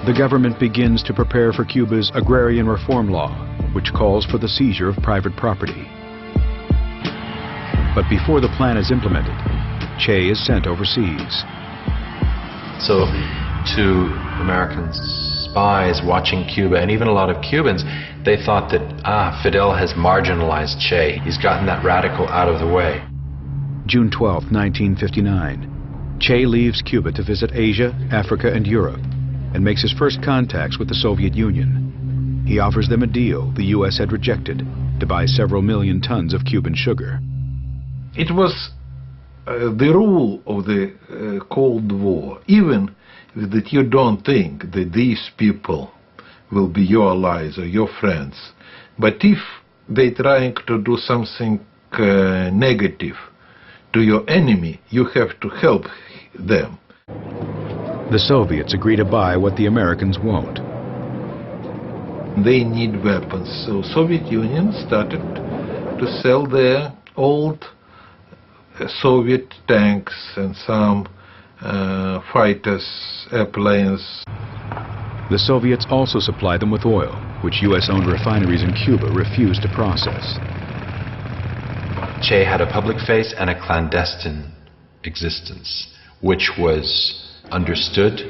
[SPEAKER 1] The government begins to prepare for Cuba's agrarian reform law, which calls for the seizure of private property. But before the plan is implemented, Che is sent overseas.
[SPEAKER 3] So to American spies watching Cuba, and even a lot of Cubans, they thought that, Fidel has marginalized Che. He's gotten that radical out of the way.
[SPEAKER 1] June 12, 1959. Che leaves Cuba to visit Asia, Africa, and Europe, and makes his first contacts with the Soviet Union. He offers them a deal the U.S. had rejected to buy several million tons of Cuban sugar.
[SPEAKER 16] It was the rule of the Cold War, even that you don't think that these people will be your allies or your friends. But if they're trying to do something negative to your enemy, you have to help them.
[SPEAKER 1] The Soviets agree to buy what the Americans won't.
[SPEAKER 16] They need weapons, so Soviet Union started to sell their old Soviet tanks and some fighters, airplanes.
[SPEAKER 1] The Soviets also supply them with oil, which U.S.-owned refineries in Cuba refuse to process.
[SPEAKER 3] Che had a public face and a clandestine existence, which was understood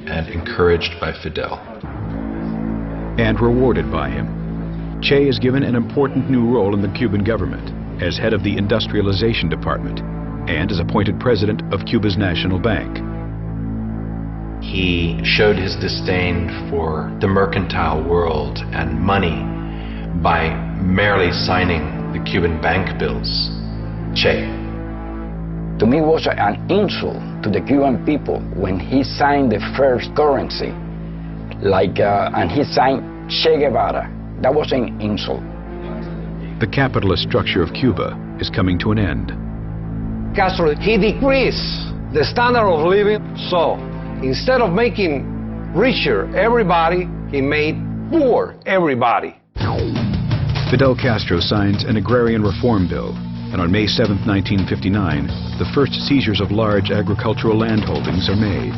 [SPEAKER 3] and encouraged by Fidel.
[SPEAKER 1] And rewarded by him. Che is given an important new role in the Cuban government as head of the Industrialization Department and is appointed president of Cuba's National Bank.
[SPEAKER 3] He showed his disdain for the mercantile world and money by merely signing the Cuban bank bills. Che.
[SPEAKER 13] To me, it was an insult to the Cuban people when he signed the first currency, and he signed Che Guevara. That was an insult.
[SPEAKER 1] The capitalist structure of Cuba is coming to an end.
[SPEAKER 15] Castro, he decreased the standard of living, so instead of making richer everybody, he made poor everybody.
[SPEAKER 1] Fidel Castro signs an agrarian reform bill, and on May 7, 1959, the first seizures of large agricultural land holdings are made.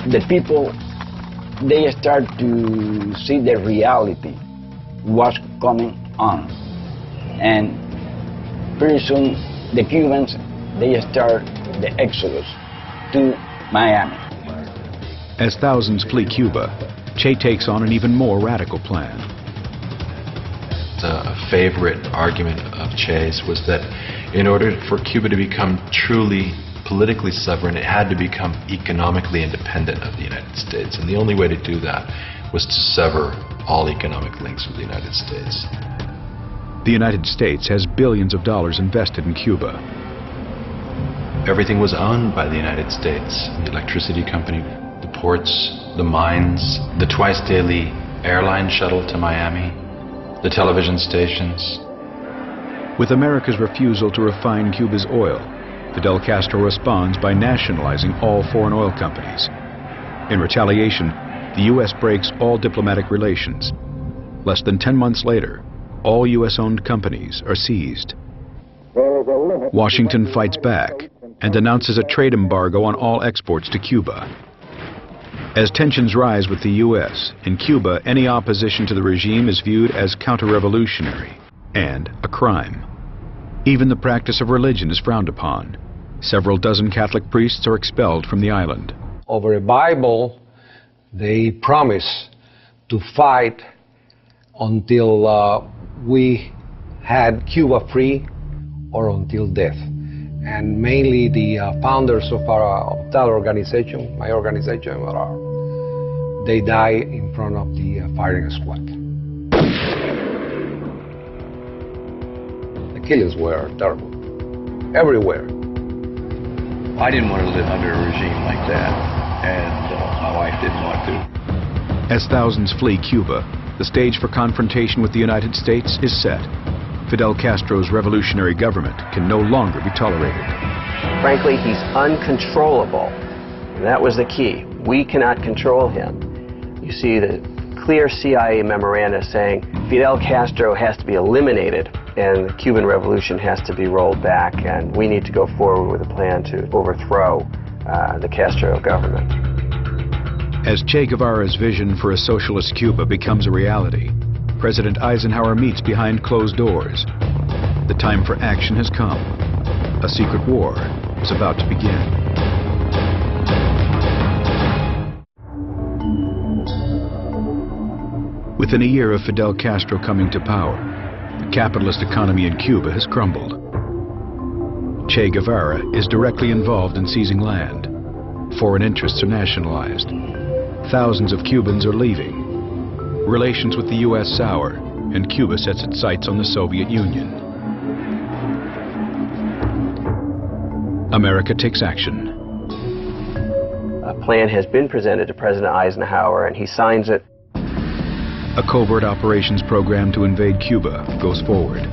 [SPEAKER 13] The people, they start to see the reality, what's coming on. And pretty soon, the Cubans, they start the exodus to Miami.
[SPEAKER 1] As thousands flee Cuba, Che takes on an even more radical plan.
[SPEAKER 3] A favorite argument of Che's was that in order for Cuba to become truly politically sovereign, it had to become economically independent of the United States. And the only way to do that was to sever all economic links with the United States.
[SPEAKER 1] The United States has billions of dollars invested in Cuba.
[SPEAKER 3] Everything was owned by the United States. The electricity company, the ports, the mines, the twice-daily airline shuttle to Miami, the television stations.
[SPEAKER 1] With America's refusal to refine Cuba's oil, Fidel Castro responds by nationalizing all foreign oil companies. In retaliation, the U.S. breaks all diplomatic relations. Less than 10 months later, all U.S.-owned companies are seized. Washington fights back and announces a trade embargo on all exports to Cuba. As tensions rise with the U.S., in Cuba, any opposition to the regime is viewed as counter-revolutionary and a crime. Even the practice of religion is frowned upon. Several dozen Catholic priests are expelled from the island.
[SPEAKER 15] Over a Bible, they promise to fight until we had Cuba free or until death. And mainly the founders of that organization, my organization, they die in front of the firing squad. The killings were terrible, everywhere.
[SPEAKER 12] I didn't want to live under a regime like that, and my wife didn't want to.
[SPEAKER 1] As thousands flee Cuba, the stage for confrontation with the United States is set. Fidel Castro's revolutionary government can no longer be tolerated.
[SPEAKER 8] Frankly, he's uncontrollable. That was the key. We cannot control him. You see the clear CIA memoranda saying Fidel Castro has to be eliminated and the Cuban Revolution has to be rolled back, and we need to go forward with a plan to overthrow the Castro government.
[SPEAKER 1] As Che Guevara's vision for a socialist Cuba becomes a reality, President Eisenhower meets behind closed doors. The time for action has come. A secret war is about to begin. Within a year of Fidel Castro coming to power, the capitalist economy in Cuba has crumbled. Che Guevara is directly involved in seizing land. Foreign interests are nationalized. Thousands of Cubans are leaving. Relations with the U.S. sour, and Cuba sets its sights on the Soviet Union. America takes action.
[SPEAKER 8] A plan has been presented to President Eisenhower, and he signs it.
[SPEAKER 1] A covert operations program to invade Cuba goes forward.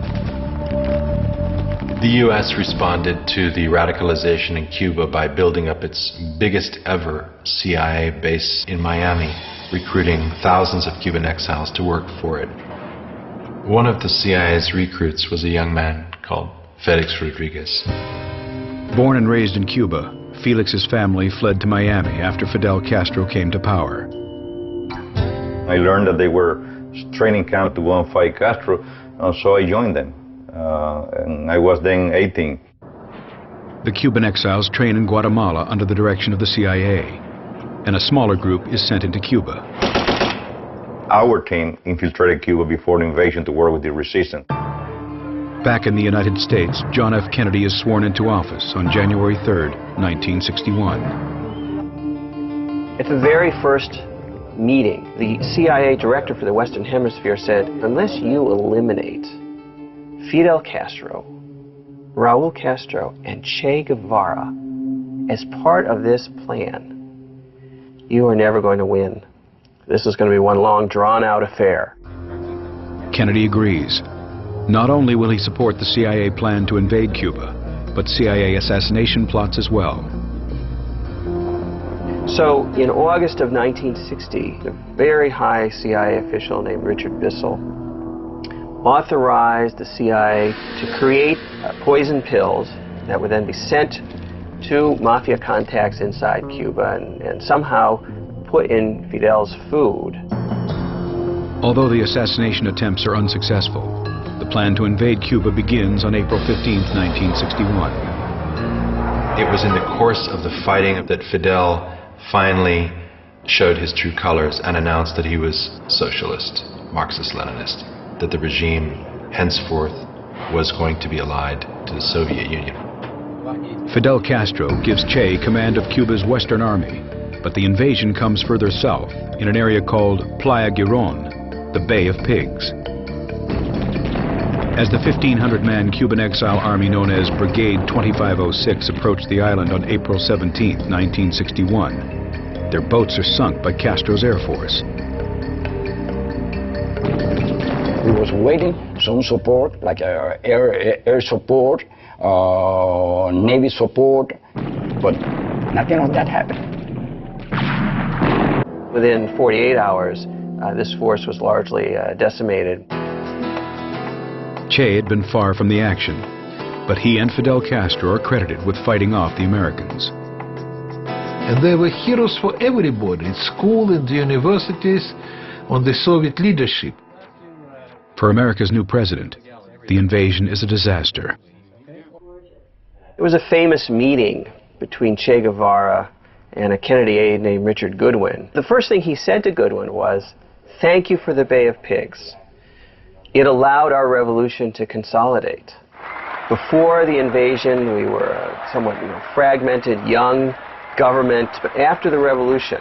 [SPEAKER 3] The U.S. responded to the radicalization in Cuba by building up its biggest ever CIA base in Miami, recruiting thousands of Cuban exiles to work for it. One of the CIA's recruits was a young man called Felix Rodriguez.
[SPEAKER 1] Born and raised in Cuba, Felix's family fled to Miami after Fidel Castro came to power.
[SPEAKER 18] I learned that they were training camp to go and fight Castro, so I joined them. And I was then 18.
[SPEAKER 1] The Cuban exiles train in Guatemala under the direction of the CIA, and a smaller group is sent into Cuba.
[SPEAKER 18] Our team infiltrated Cuba before the invasion to work with the resistance.
[SPEAKER 1] Back in the United States, John F. Kennedy is sworn into office on January 3rd, 1961.
[SPEAKER 8] At the very first meeting, the CIA director for the Western Hemisphere said, unless you eliminate Fidel Castro, Raul Castro, and Che Guevara as part of this plan, you are never going to win. This is going to be one long, drawn-out affair.
[SPEAKER 1] Kennedy agrees. Not only will he support the CIA plan to invade Cuba, but CIA assassination plots as well.
[SPEAKER 8] So, in August of 1960, a very high CIA official named Richard Bissell authorized the CIA to create poison pills that would then be sent to mafia contacts inside Cuba and somehow put in Fidel's food.
[SPEAKER 1] Although the assassination attempts are unsuccessful, the plan to invade Cuba begins on April 15, 1961.
[SPEAKER 3] It was in the course of the fighting that Fidel finally showed his true colors and announced that he was socialist, Marxist-Leninist, that the regime henceforth was going to be allied to the Soviet Union.
[SPEAKER 1] Fidel Castro gives Che command of Cuba's Western Army, but the invasion comes further south in an area called Playa Girón, the Bay of Pigs. As the 1,500-man Cuban exile army known as Brigade 2506 approached the island on April 17, 1961, their boats are sunk by Castro's Air Force.
[SPEAKER 13] We was waiting some support, like air support, Navy support, but nothing of that happened.
[SPEAKER 8] Within 48 hours, this force was largely decimated.
[SPEAKER 1] Che had been far from the action, but he and Fidel Castro are credited with fighting off the Americans.
[SPEAKER 16] And they were heroes for everybody, at school, in the universities, on the Soviet leadership.
[SPEAKER 1] For America's new president, the invasion is a disaster.
[SPEAKER 8] There was a famous meeting between Che Guevara and a Kennedy aide named Richard Goodwin. The first thing he said to Goodwin was, "Thank you for the Bay of Pigs. It allowed our revolution to consolidate." Before the invasion, we were a somewhat fragmented, young government, but after the revolution,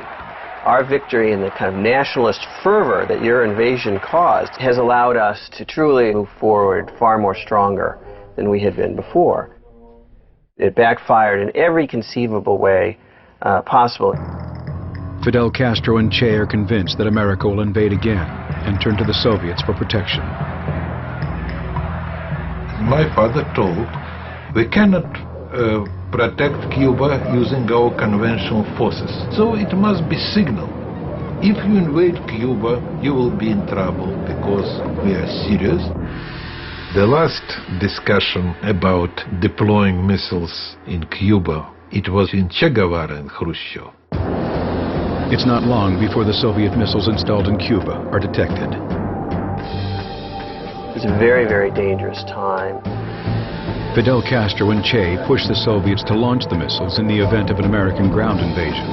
[SPEAKER 8] our victory and the kind of nationalist fervor that your invasion caused has allowed us to truly move forward far more stronger than we had been before. It backfired in every conceivable way possible.
[SPEAKER 1] Fidel Castro and Che are convinced that America will invade again and turn to the Soviets for protection.
[SPEAKER 16] My father told, we cannot protect Cuba using our conventional forces. So it must be signal. If you invade Cuba, you will be in trouble because we are serious. The last discussion about deploying missiles in Cuba, it was in Che Guevara and Khrushchev.
[SPEAKER 1] It's not long before the Soviet missiles installed in Cuba are detected.
[SPEAKER 8] It's a very, very dangerous time.
[SPEAKER 1] Fidel Castro and Che pushed the Soviets to launch the missiles in the event of an American ground invasion.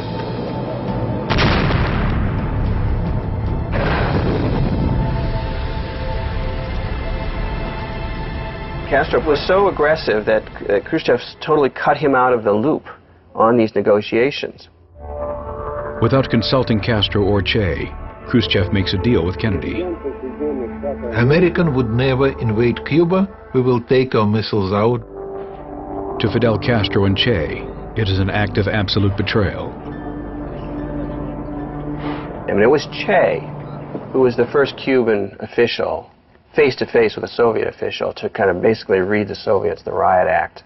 [SPEAKER 8] Castro was so aggressive that Khrushchev totally cut him out of the loop on these negotiations.
[SPEAKER 1] Without consulting Castro or Che, Khrushchev makes a deal with Kennedy.
[SPEAKER 16] American would never invade Cuba. We will take our missiles out.
[SPEAKER 1] To Fidel Castro and Che, it is an act of absolute betrayal.
[SPEAKER 8] I mean, it was Che who was the first Cuban official, face-to-face with a Soviet official, to kind of basically read the Soviets the Riot Act.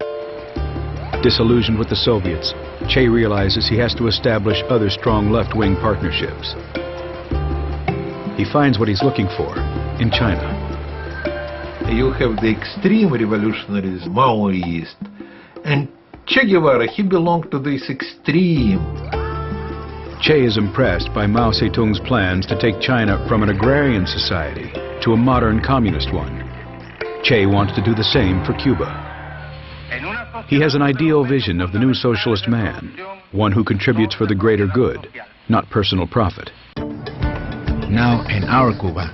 [SPEAKER 1] Disillusioned with the Soviets, Che realizes he has to establish other strong left-wing partnerships. He finds what he's looking for in China.
[SPEAKER 16] You have the extreme revolutionaries, Maoist, and Che Guevara, he belonged to this extreme.
[SPEAKER 1] Che is impressed by Mao Zedong's plans to take China from an agrarian society to a modern communist one. Che wants to do the same for Cuba. He has an ideal vision of the new socialist man, one who contributes for the greater good, not personal profit.
[SPEAKER 6] Now, in our Cuba,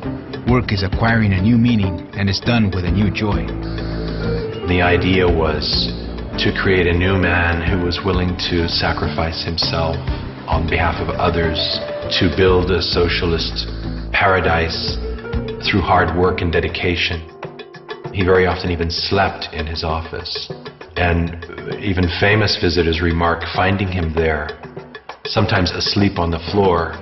[SPEAKER 6] work is acquiring a new meaning and is done with a new joy.
[SPEAKER 3] The idea was to create a new man who was willing to sacrifice himself on behalf of others, to build a socialist paradise through hard work and dedication. He very often even slept in his office. And even famous visitors remark finding him there, sometimes asleep on the floor.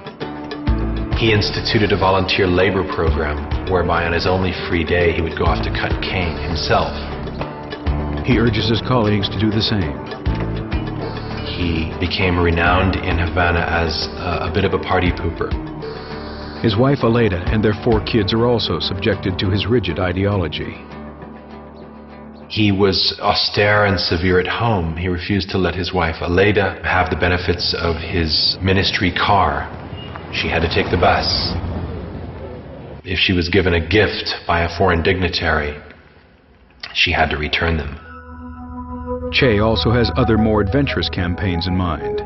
[SPEAKER 3] He instituted a volunteer labor program whereby on his only free day he would go off to cut cane himself.
[SPEAKER 1] He urges his colleagues to do the same.
[SPEAKER 3] He became renowned in Havana as a bit of a party pooper.
[SPEAKER 1] His wife Aleida and their 4 kids are also subjected to his rigid ideology.
[SPEAKER 3] He was austere and severe at home. He refused to let his wife Aleida have the benefits of his ministry car. She had to take the bus. If she was given a gift by a foreign dignitary, she had to return them.
[SPEAKER 1] Che also has other more adventurous campaigns in mind.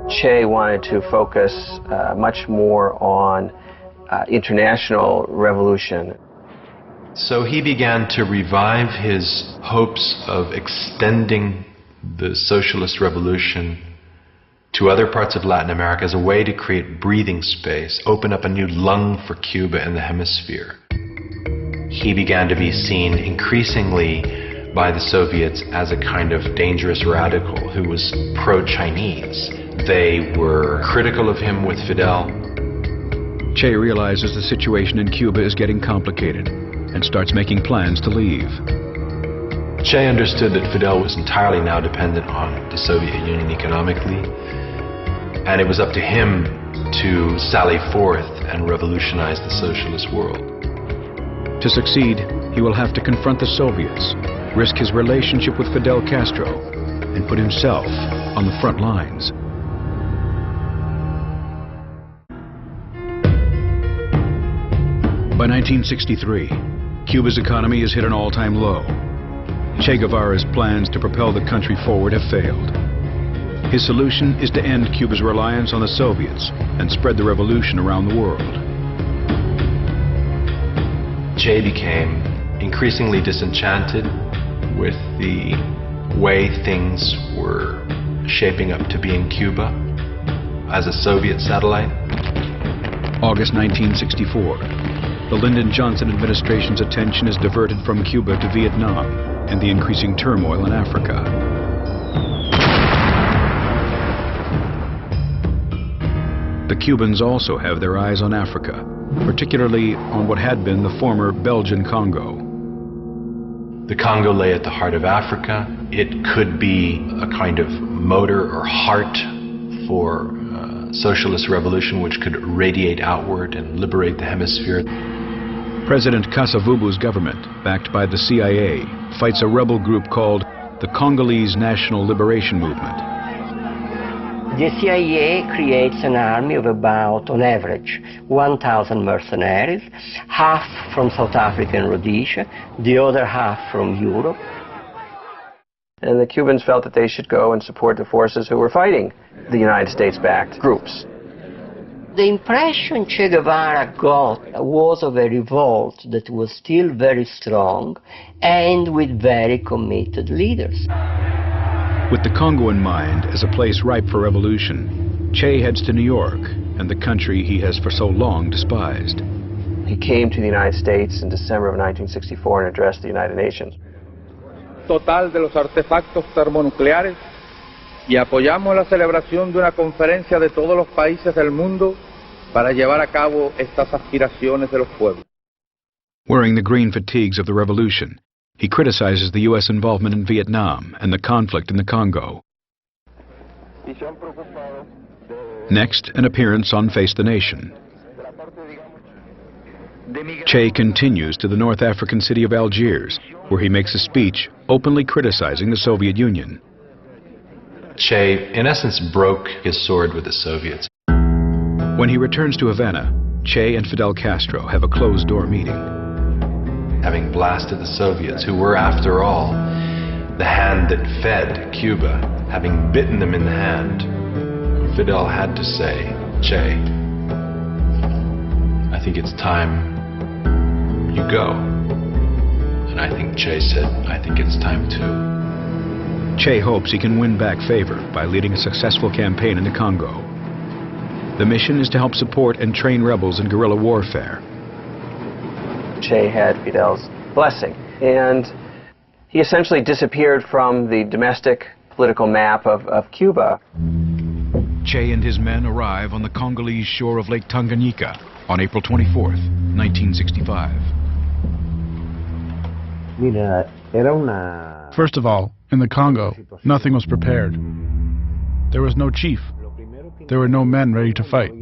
[SPEAKER 8] Che wanted to focus much more on international revolution.
[SPEAKER 3] So he began to revive his hopes of extending the socialist revolution to other parts of Latin America as a way to create breathing space, open up a new lung for Cuba in the hemisphere. He began to be seen increasingly by the Soviets as a kind of dangerous radical who was pro-Chinese. They were critical of him with Fidel.
[SPEAKER 1] Che realizes the situation in Cuba is getting complicated and starts making plans to leave.
[SPEAKER 3] Che understood that Fidel was entirely now dependent on the Soviet Union economically, and it was up to him to sally forth and revolutionize the socialist world.
[SPEAKER 1] To succeed, he will have to confront the Soviets, risk his relationship with Fidel Castro, and put himself on the front lines. By 1963, Cuba's economy has hit an all-time low. Che Guevara's plans to propel the country forward have failed. His solution is to end Cuba's reliance on the Soviets and spread the revolution around the world.
[SPEAKER 3] Che became increasingly disenchanted with the way things were shaping up to be in Cuba as a Soviet satellite.
[SPEAKER 1] August 1964. The Lyndon Johnson administration's attention is diverted from Cuba to Vietnam and the increasing turmoil in Africa. The Cubans also have their eyes on Africa, particularly on what had been the former Belgian Congo.
[SPEAKER 3] The Congo lay at the heart of Africa. It could be a kind of motor or heart for socialist revolution which could radiate outward and liberate the hemisphere.
[SPEAKER 1] President Kasavubu's government, backed by the CIA, fights a rebel group called the Congolese National Liberation Movement.
[SPEAKER 19] The CIA creates an army of about, on average, 1,000 mercenaries, half from South Africa and Rhodesia, the other half from Europe.
[SPEAKER 8] And the Cubans felt that they should go and support the forces who were fighting the United States-backed groups.
[SPEAKER 19] The impression Che Guevara got was of a revolt that was still very strong and with very committed leaders.
[SPEAKER 1] With the Congo in mind as a place ripe for revolution, Che heads to New York and the country he has for so long despised.
[SPEAKER 8] He came to the United States in December of 1964 and addressed the United Nations.
[SPEAKER 14] Total de los artefactos termonucleares y apoyamos la celebración de una conferencia de todos los países del mundo para llevar a cabo estas aspiraciones de los pueblos.
[SPEAKER 1] Wearing the green fatigues of the revolution, he criticizes the U.S. involvement in Vietnam and the conflict in the Congo. Next, an appearance on Face the Nation. Che continues to the North African city of Algiers, where he makes a speech openly criticizing the Soviet Union.
[SPEAKER 3] Che, in essence, broke his sword with the Soviets.
[SPEAKER 1] When he returns to Havana, Che and Fidel Castro have a closed-door meeting.
[SPEAKER 3] Having blasted the Soviets, who were, after all, the hand that fed Cuba, having bitten them in the hand, Fidel had to say, Che, I think it's time you go. And I think Che said, I think it's time too.
[SPEAKER 1] Che hopes he can win back favor by leading a successful campaign in the Congo. The mission is to help support and train rebels in guerrilla warfare.
[SPEAKER 8] Che had Fidel's blessing, and he essentially disappeared from the domestic political map of Cuba.
[SPEAKER 1] Che and his men arrive on the Congolese shore of Lake Tanganyika on April 24th, 1965.
[SPEAKER 9] First of all, in the Congo, nothing was prepared. There was no chief. There were no men ready to fight.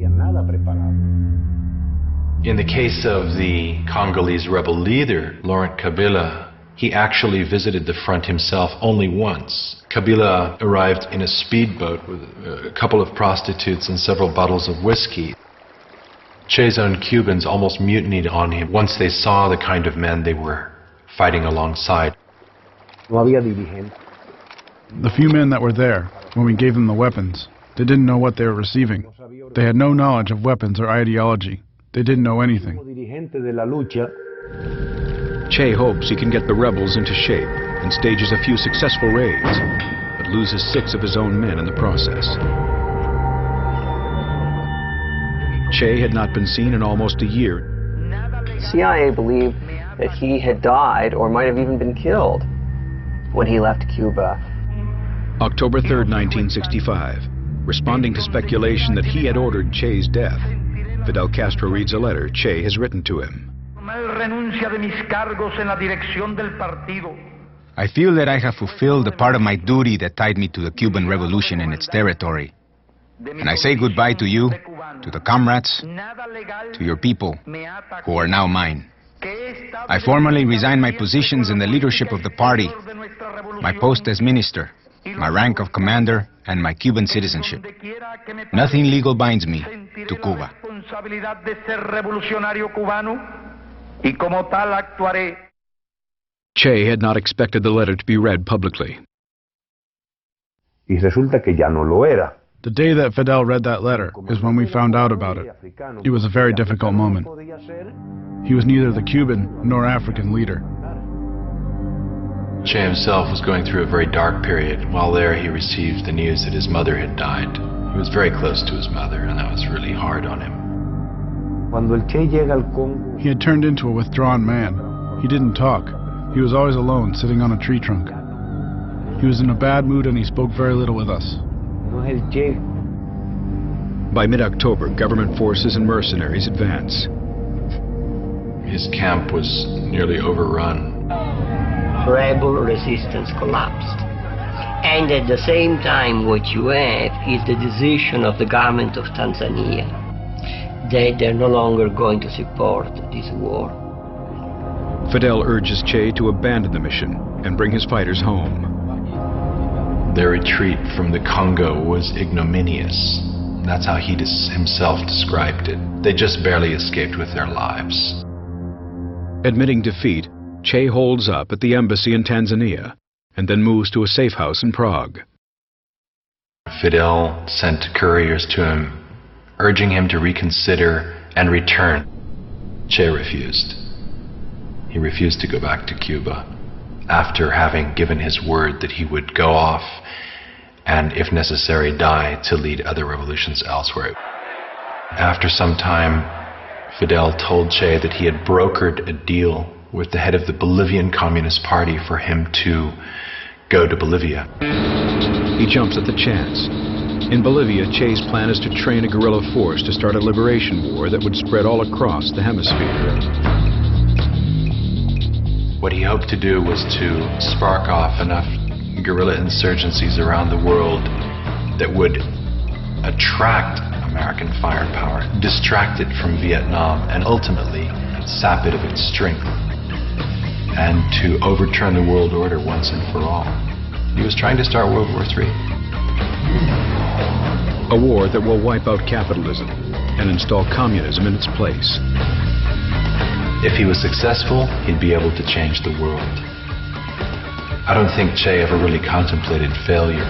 [SPEAKER 3] In the case of the Congolese rebel leader, Laurent Kabila, he actually visited the front himself only once. Kabila arrived in a speedboat with a couple of prostitutes and several bottles of whiskey. Che's own Cubans almost mutinied on him once they saw the kind of men they were fighting alongside.
[SPEAKER 9] The few men that were there, when we gave them the weapons, they didn't know what they were receiving. They had no knowledge of weapons or ideology. They didn't know anything.
[SPEAKER 1] Che hopes he can get the rebels into shape and stages a few successful raids, but loses 6 of his own men in the process. Che had not been seen in almost a year.
[SPEAKER 8] CIA believed that he had died or might have even been killed when he left Cuba.
[SPEAKER 1] October 3, 1965. Responding to speculation that he had ordered Che's death, Fidel Castro reads a letter Che has written to him.
[SPEAKER 6] I feel that I have fulfilled the part of my duty that tied me to the Cuban Revolution and its territory. And I say goodbye to you, to the comrades, to your people, who are now mine. I formally resign my positions in the leadership of the party, my post as minister, my rank of commander, and my Cuban citizenship. Nothing legal binds me to Cuba.
[SPEAKER 1] Che had not expected the letter to be read publicly.
[SPEAKER 9] Y resulta que ya no lo era. The day that Fidel read that letter is when we found out about it. It was a very difficult moment. He was neither the Cuban nor African leader.
[SPEAKER 3] Che himself was going through a very dark period. While there, he received the news that his mother had died. He was very close to his mother, and that was really hard on him.
[SPEAKER 9] He had turned into a withdrawn man. He didn't talk. He was always alone, sitting on a tree trunk. He was in a bad mood and he spoke very little with us.
[SPEAKER 1] By mid-October, government forces and mercenaries advance.
[SPEAKER 3] His camp was nearly overrun.
[SPEAKER 19] Rebel resistance collapsed. And at the same time, what you have is the decision of the government of Tanzania that they're no longer going to support this war.
[SPEAKER 1] Fidel urges Che to abandon the mission and bring his fighters home.
[SPEAKER 3] Their retreat from the Congo was ignominious. That's how he himself described it. They just barely escaped with their lives.
[SPEAKER 1] Admitting defeat, Che holds up at the embassy in Tanzania and then moves to a safe house in Prague.
[SPEAKER 3] Fidel sent couriers to him, urging him to reconsider and return. Che refused. He refused to go back to Cuba after having given his word that he would go off and, if necessary, die to lead other revolutions elsewhere. After some time, Fidel told Che that he had brokered a deal with the head of the Bolivian Communist Party for him to go to Bolivia.
[SPEAKER 1] He jumps at the chance. In Bolivia, Che's plan is to train a guerrilla force to start a liberation war that would spread all across the hemisphere.
[SPEAKER 3] What he hoped to do was to spark off enough guerrilla insurgencies around the world that would attract American firepower, distract it from Vietnam, and ultimately sap it of its strength, and to overturn the world order once and for all. He was trying to start World War III.
[SPEAKER 1] A war that will wipe out capitalism and install communism in its place.
[SPEAKER 3] If he was successful, he'd be able to change the world. I don't think Che ever really contemplated failure.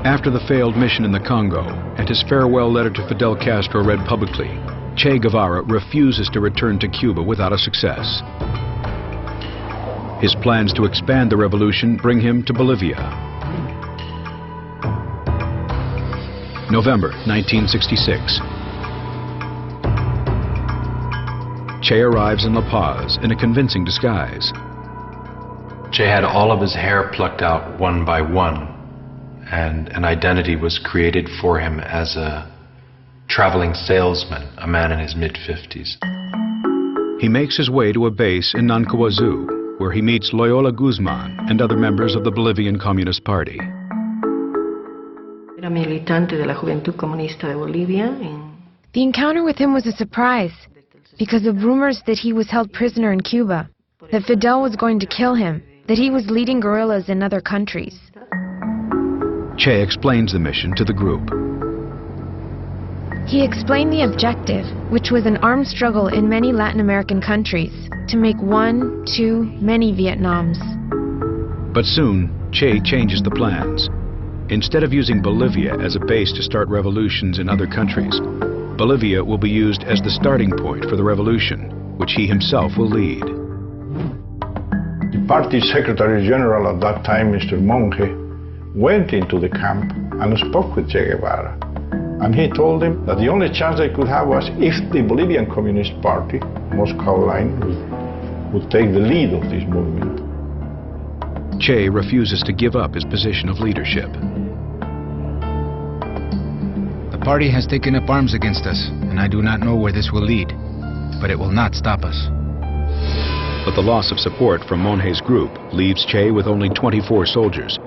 [SPEAKER 1] After the failed mission in the Congo and his farewell letter to Fidel Castro read publicly, Che Guevara refuses to return to Cuba without a success. His plans to expand the revolution bring him to Bolivia. November 1966. Che arrives in La Paz in a convincing disguise.
[SPEAKER 3] Che had all of his hair plucked out one by one, and an identity was created for him as a traveling salesman, a man in his mid-50s.
[SPEAKER 1] He makes his way to a base in Nancuazú, where he meets Loyola Guzman and other members of the Bolivian Communist Party.
[SPEAKER 20] Era militante de la Juventud Comunista de Bolivia.
[SPEAKER 21] The encounter with him was a surprise because of rumors that he was held prisoner in Cuba, that Fidel was going to kill him, that he was leading guerrillas in other countries.
[SPEAKER 1] Che explains the mission to the group.
[SPEAKER 21] He explained the objective, which was an armed struggle in many Latin American countries, to make one, two, many Vietnams.
[SPEAKER 1] But soon, Che changes the plans. Instead of using Bolivia as a base to start revolutions in other countries, Bolivia will be used as the starting point for the revolution, which he himself will lead.
[SPEAKER 4] The party secretary general at that time, Mr. Monge, went into the camp and spoke with Che Guevara. And he told him that the only chance they could have was if the Bolivian Communist Party, Moscow line, would take the lead of this movement.
[SPEAKER 1] Che refuses to give up his position of leadership.
[SPEAKER 6] The party has taken up arms against us, and I do not know where this will lead, but it will not stop us.
[SPEAKER 1] But the loss of support from Monge's group leaves Che with only 24 soldiers.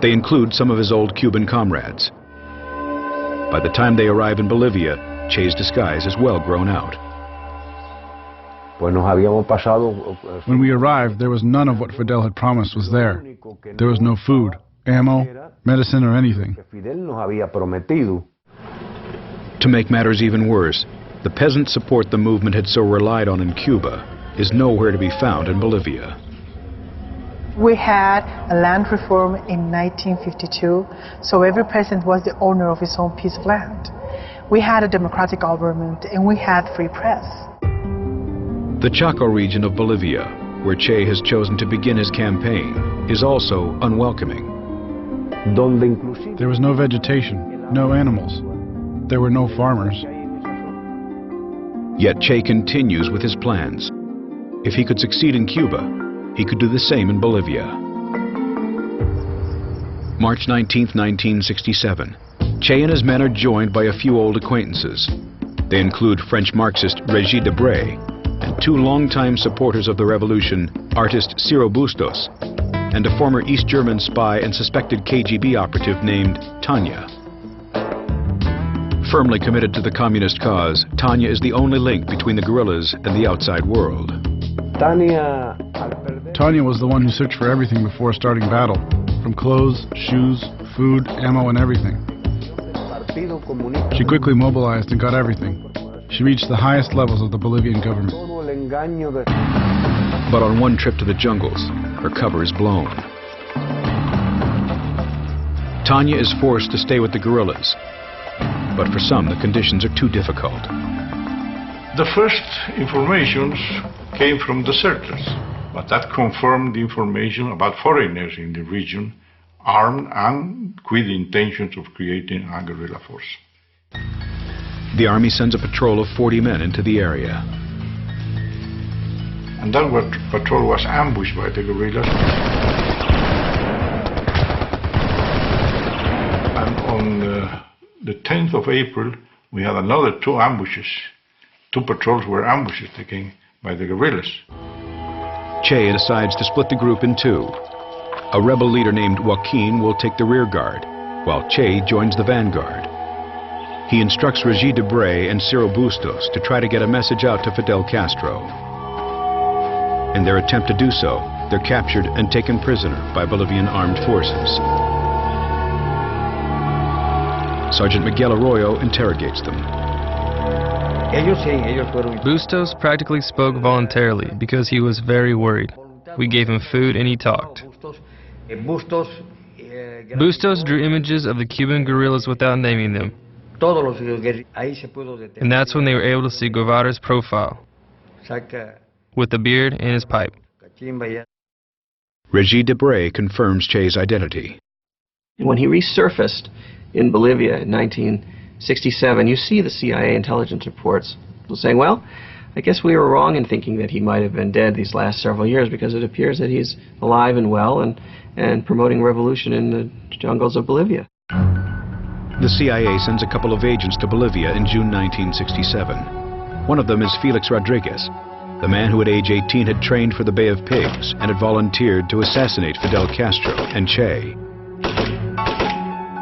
[SPEAKER 1] They include some of his old Cuban comrades. By the time they arrive in Bolivia, Che's disguise is well grown out.
[SPEAKER 9] When we arrived, there was none of what Fidel had promised was there. There was no food, ammo, medicine, or anything.
[SPEAKER 1] To make matters even worse, the peasant support the movement had so relied on in Cuba is nowhere to be found in Bolivia.
[SPEAKER 22] We had a land reform in 1952, so every peasant was the owner of his own piece of land. We had a democratic government and we had free press.
[SPEAKER 1] The Chaco region of Bolivia, where Che has chosen to begin his campaign, is also unwelcoming.
[SPEAKER 9] There was no vegetation, no animals. There were no farmers.
[SPEAKER 1] Yet Che continues with his plans. If he could succeed in Cuba, he could do the same in Bolivia. March 19, 1967. Che and his men are joined by a few old acquaintances. They include French Marxist Regis Debray and two longtime supporters of the revolution, artist Ciro Bustos, and a former East German spy and suspected KGB operative named Tanya. Firmly committed to the communist cause, Tanya is the only link between the guerrillas and the outside world.
[SPEAKER 9] Tanya was the one who searched for everything before starting battle, from clothes, shoes, food, ammo, and everything. She quickly mobilized and got everything. She reached the highest levels of the Bolivian government.
[SPEAKER 1] But on one trip to the jungles, her cover is blown. Tanya is forced to stay with the guerrillas, but for some the conditions are too difficult.
[SPEAKER 4] The first informations came from deserters, but that confirmed the information about foreigners in the region, armed and with the intentions of creating a guerrilla force.
[SPEAKER 1] The army sends a patrol of 40 men into the area.
[SPEAKER 4] And that patrol was ambushed by the guerrillas. And on the 10th of April, we had another two ambushes. Two patrols were ambushed again by the guerrillas.
[SPEAKER 1] Che decides to split the group in two. A rebel leader named Joaquin will take the rear guard, while Che joins the vanguard. He instructs Regis Debray and Ciro Bustos to try to get a message out to Fidel Castro. In their attempt to do so, they're captured and taken prisoner by Bolivian armed forces. Sergeant Miguel Arroyo interrogates them.
[SPEAKER 23] Bustos practically spoke voluntarily because he was very worried. We gave him food and he talked. Bustos drew images of the Cuban guerrillas without naming them. And that's when they were able to see Guevara's profile, with the beard and his pipe.
[SPEAKER 1] Regis Debray confirms Che's identity.
[SPEAKER 8] When he resurfaced in Bolivia in 1967, you see the CIA intelligence reports saying, well, I guess we were wrong in thinking that he might have been dead these last several years, because it appears that he's alive and well and promoting revolution in the jungles of Bolivia.
[SPEAKER 1] The CIA sends a couple of agents to Bolivia in June 1967. One of them is Felix Rodriguez, the man who at age 18 had trained for the Bay of Pigs and had volunteered to assassinate Fidel Castro and Che.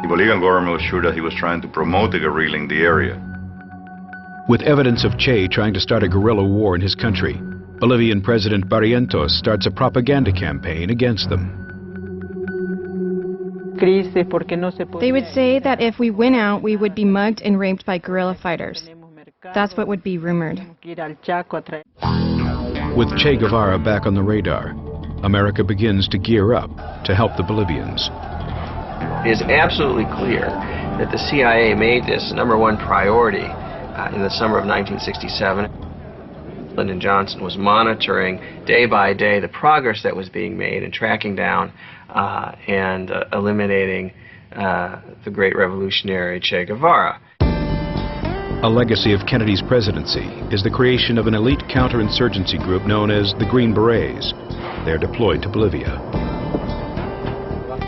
[SPEAKER 18] The Bolivian government was sure that he was trying to promote the guerrilla in the area.
[SPEAKER 1] With evidence of Che trying to start a guerrilla war in his country, Bolivian President Barrientos starts a propaganda campaign against them.
[SPEAKER 24] They would say that if we went out, we would be mugged and raped by guerrilla fighters. That's what would be rumored.
[SPEAKER 1] With Che Guevara back on the radar, America begins to gear up to help the Bolivians.
[SPEAKER 8] It is absolutely clear that the CIA made this #1 priority in the summer of 1967. Lyndon Johnson was monitoring day by day the progress that was being made in tracking down and eliminating the great revolutionary Che Guevara.
[SPEAKER 1] A legacy of Kennedy's presidency is the creation of an elite counterinsurgency group known as the Green Berets. They are deployed to Bolivia.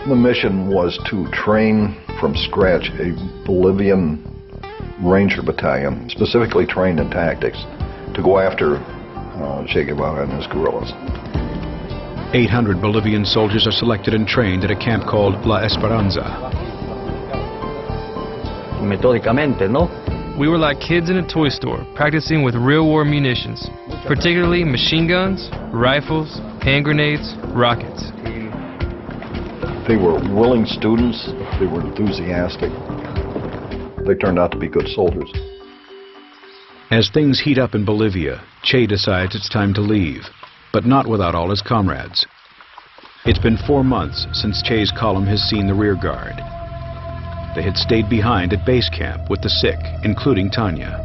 [SPEAKER 2] The mission was to train from scratch a Bolivian Ranger battalion, specifically trained in tactics, to go after Che Guevara and his guerrillas.
[SPEAKER 1] 800 Bolivian soldiers are selected and trained at a camp called La Esperanza.
[SPEAKER 5] Metódicamente, ¿no?
[SPEAKER 23] We were like kids in a toy store, practicing with real war munitions, particularly machine guns, rifles, hand grenades, rockets.
[SPEAKER 2] They were willing students, they were enthusiastic. They turned out to be good soldiers.
[SPEAKER 1] As things heat up in Bolivia, Che decides it's time to leave, but not without all his comrades. It's been 4 months since Che's column has seen the rear guard. They had stayed behind at base camp with the sick, including Tanya.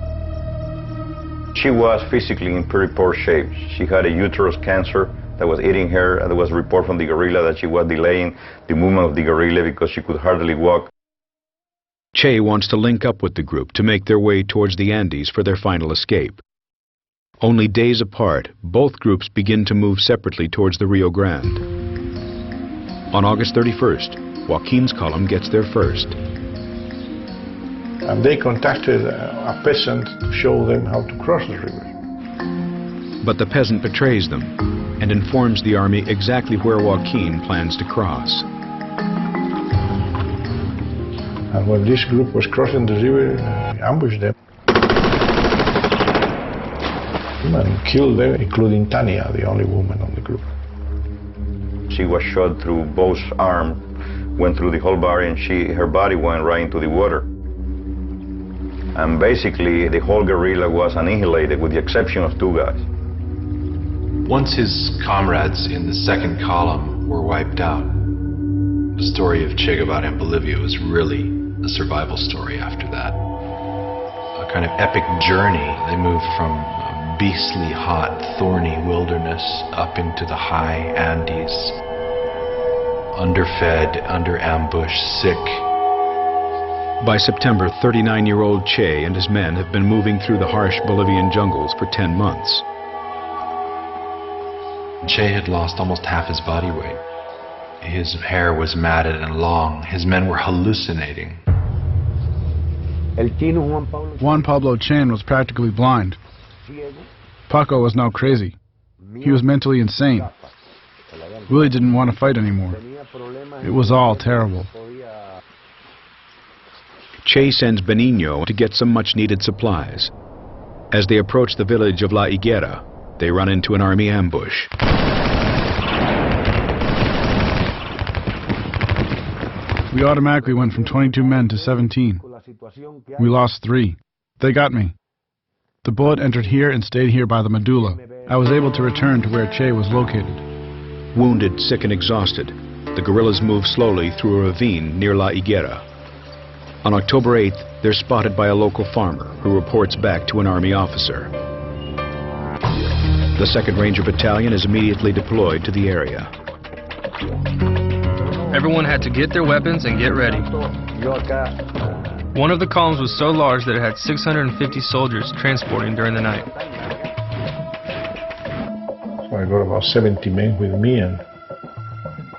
[SPEAKER 18] She was physically in pretty poor shape. She had a uterus cancer that was eating her, and there was a report from the guerrilla that she was delaying the movement of the guerrilla because she could hardly walk.
[SPEAKER 1] Che wants to link up with the group to make their way towards the Andes for their final escape. Only days apart, both groups begin to move separately towards the Rio Grande. On August 31st, Joaquin's column gets there first.
[SPEAKER 4] And they contacted a peasant to show them how to cross the river.
[SPEAKER 1] But the peasant betrays them and informs the army exactly where Joaquin plans to cross.
[SPEAKER 4] And when this group was crossing the river, they ambushed them and killed them, including Tanya, the only woman on the group.
[SPEAKER 18] She was shot through both arms, went through the whole body, and her body went right into the water. And basically, the whole guerrilla was annihilated with the exception of 2 guys.
[SPEAKER 3] Once his comrades in the second column were wiped out, the story of Che Guevara in Bolivia was really a survival story after that. A kind of epic journey. They moved from a beastly hot, thorny wilderness up into the high Andes, underfed, under ambush, sick.
[SPEAKER 1] By September, 39-year-old Che and his men have been moving through the harsh Bolivian jungles for 10 months.
[SPEAKER 3] Che had lost almost half his body weight. His hair was matted and long. His men were hallucinating.
[SPEAKER 9] Juan Pablo Chin was practically blind. Paco was now crazy. He was mentally insane. Willie didn't want to fight anymore. It was all terrible.
[SPEAKER 1] Che sends Benigno to get some much-needed supplies. As they approach the village of La Higuera, they run into an army ambush.
[SPEAKER 9] We automatically went from 22 men to 17. We lost 3. They got me. The bullet entered here and stayed here by the medulla. I was able to return to where Che was located.
[SPEAKER 1] Wounded, sick, and exhausted, the guerrillas move slowly through a ravine near La Higuera. On October 8th, they're spotted by a local farmer who reports back to an army officer. The 2nd Ranger Battalion is immediately deployed to the area.
[SPEAKER 23] Everyone had to get their weapons and get ready. One of the columns was so large that it had 650 soldiers transporting during the night.
[SPEAKER 4] So I got about 70 men with me and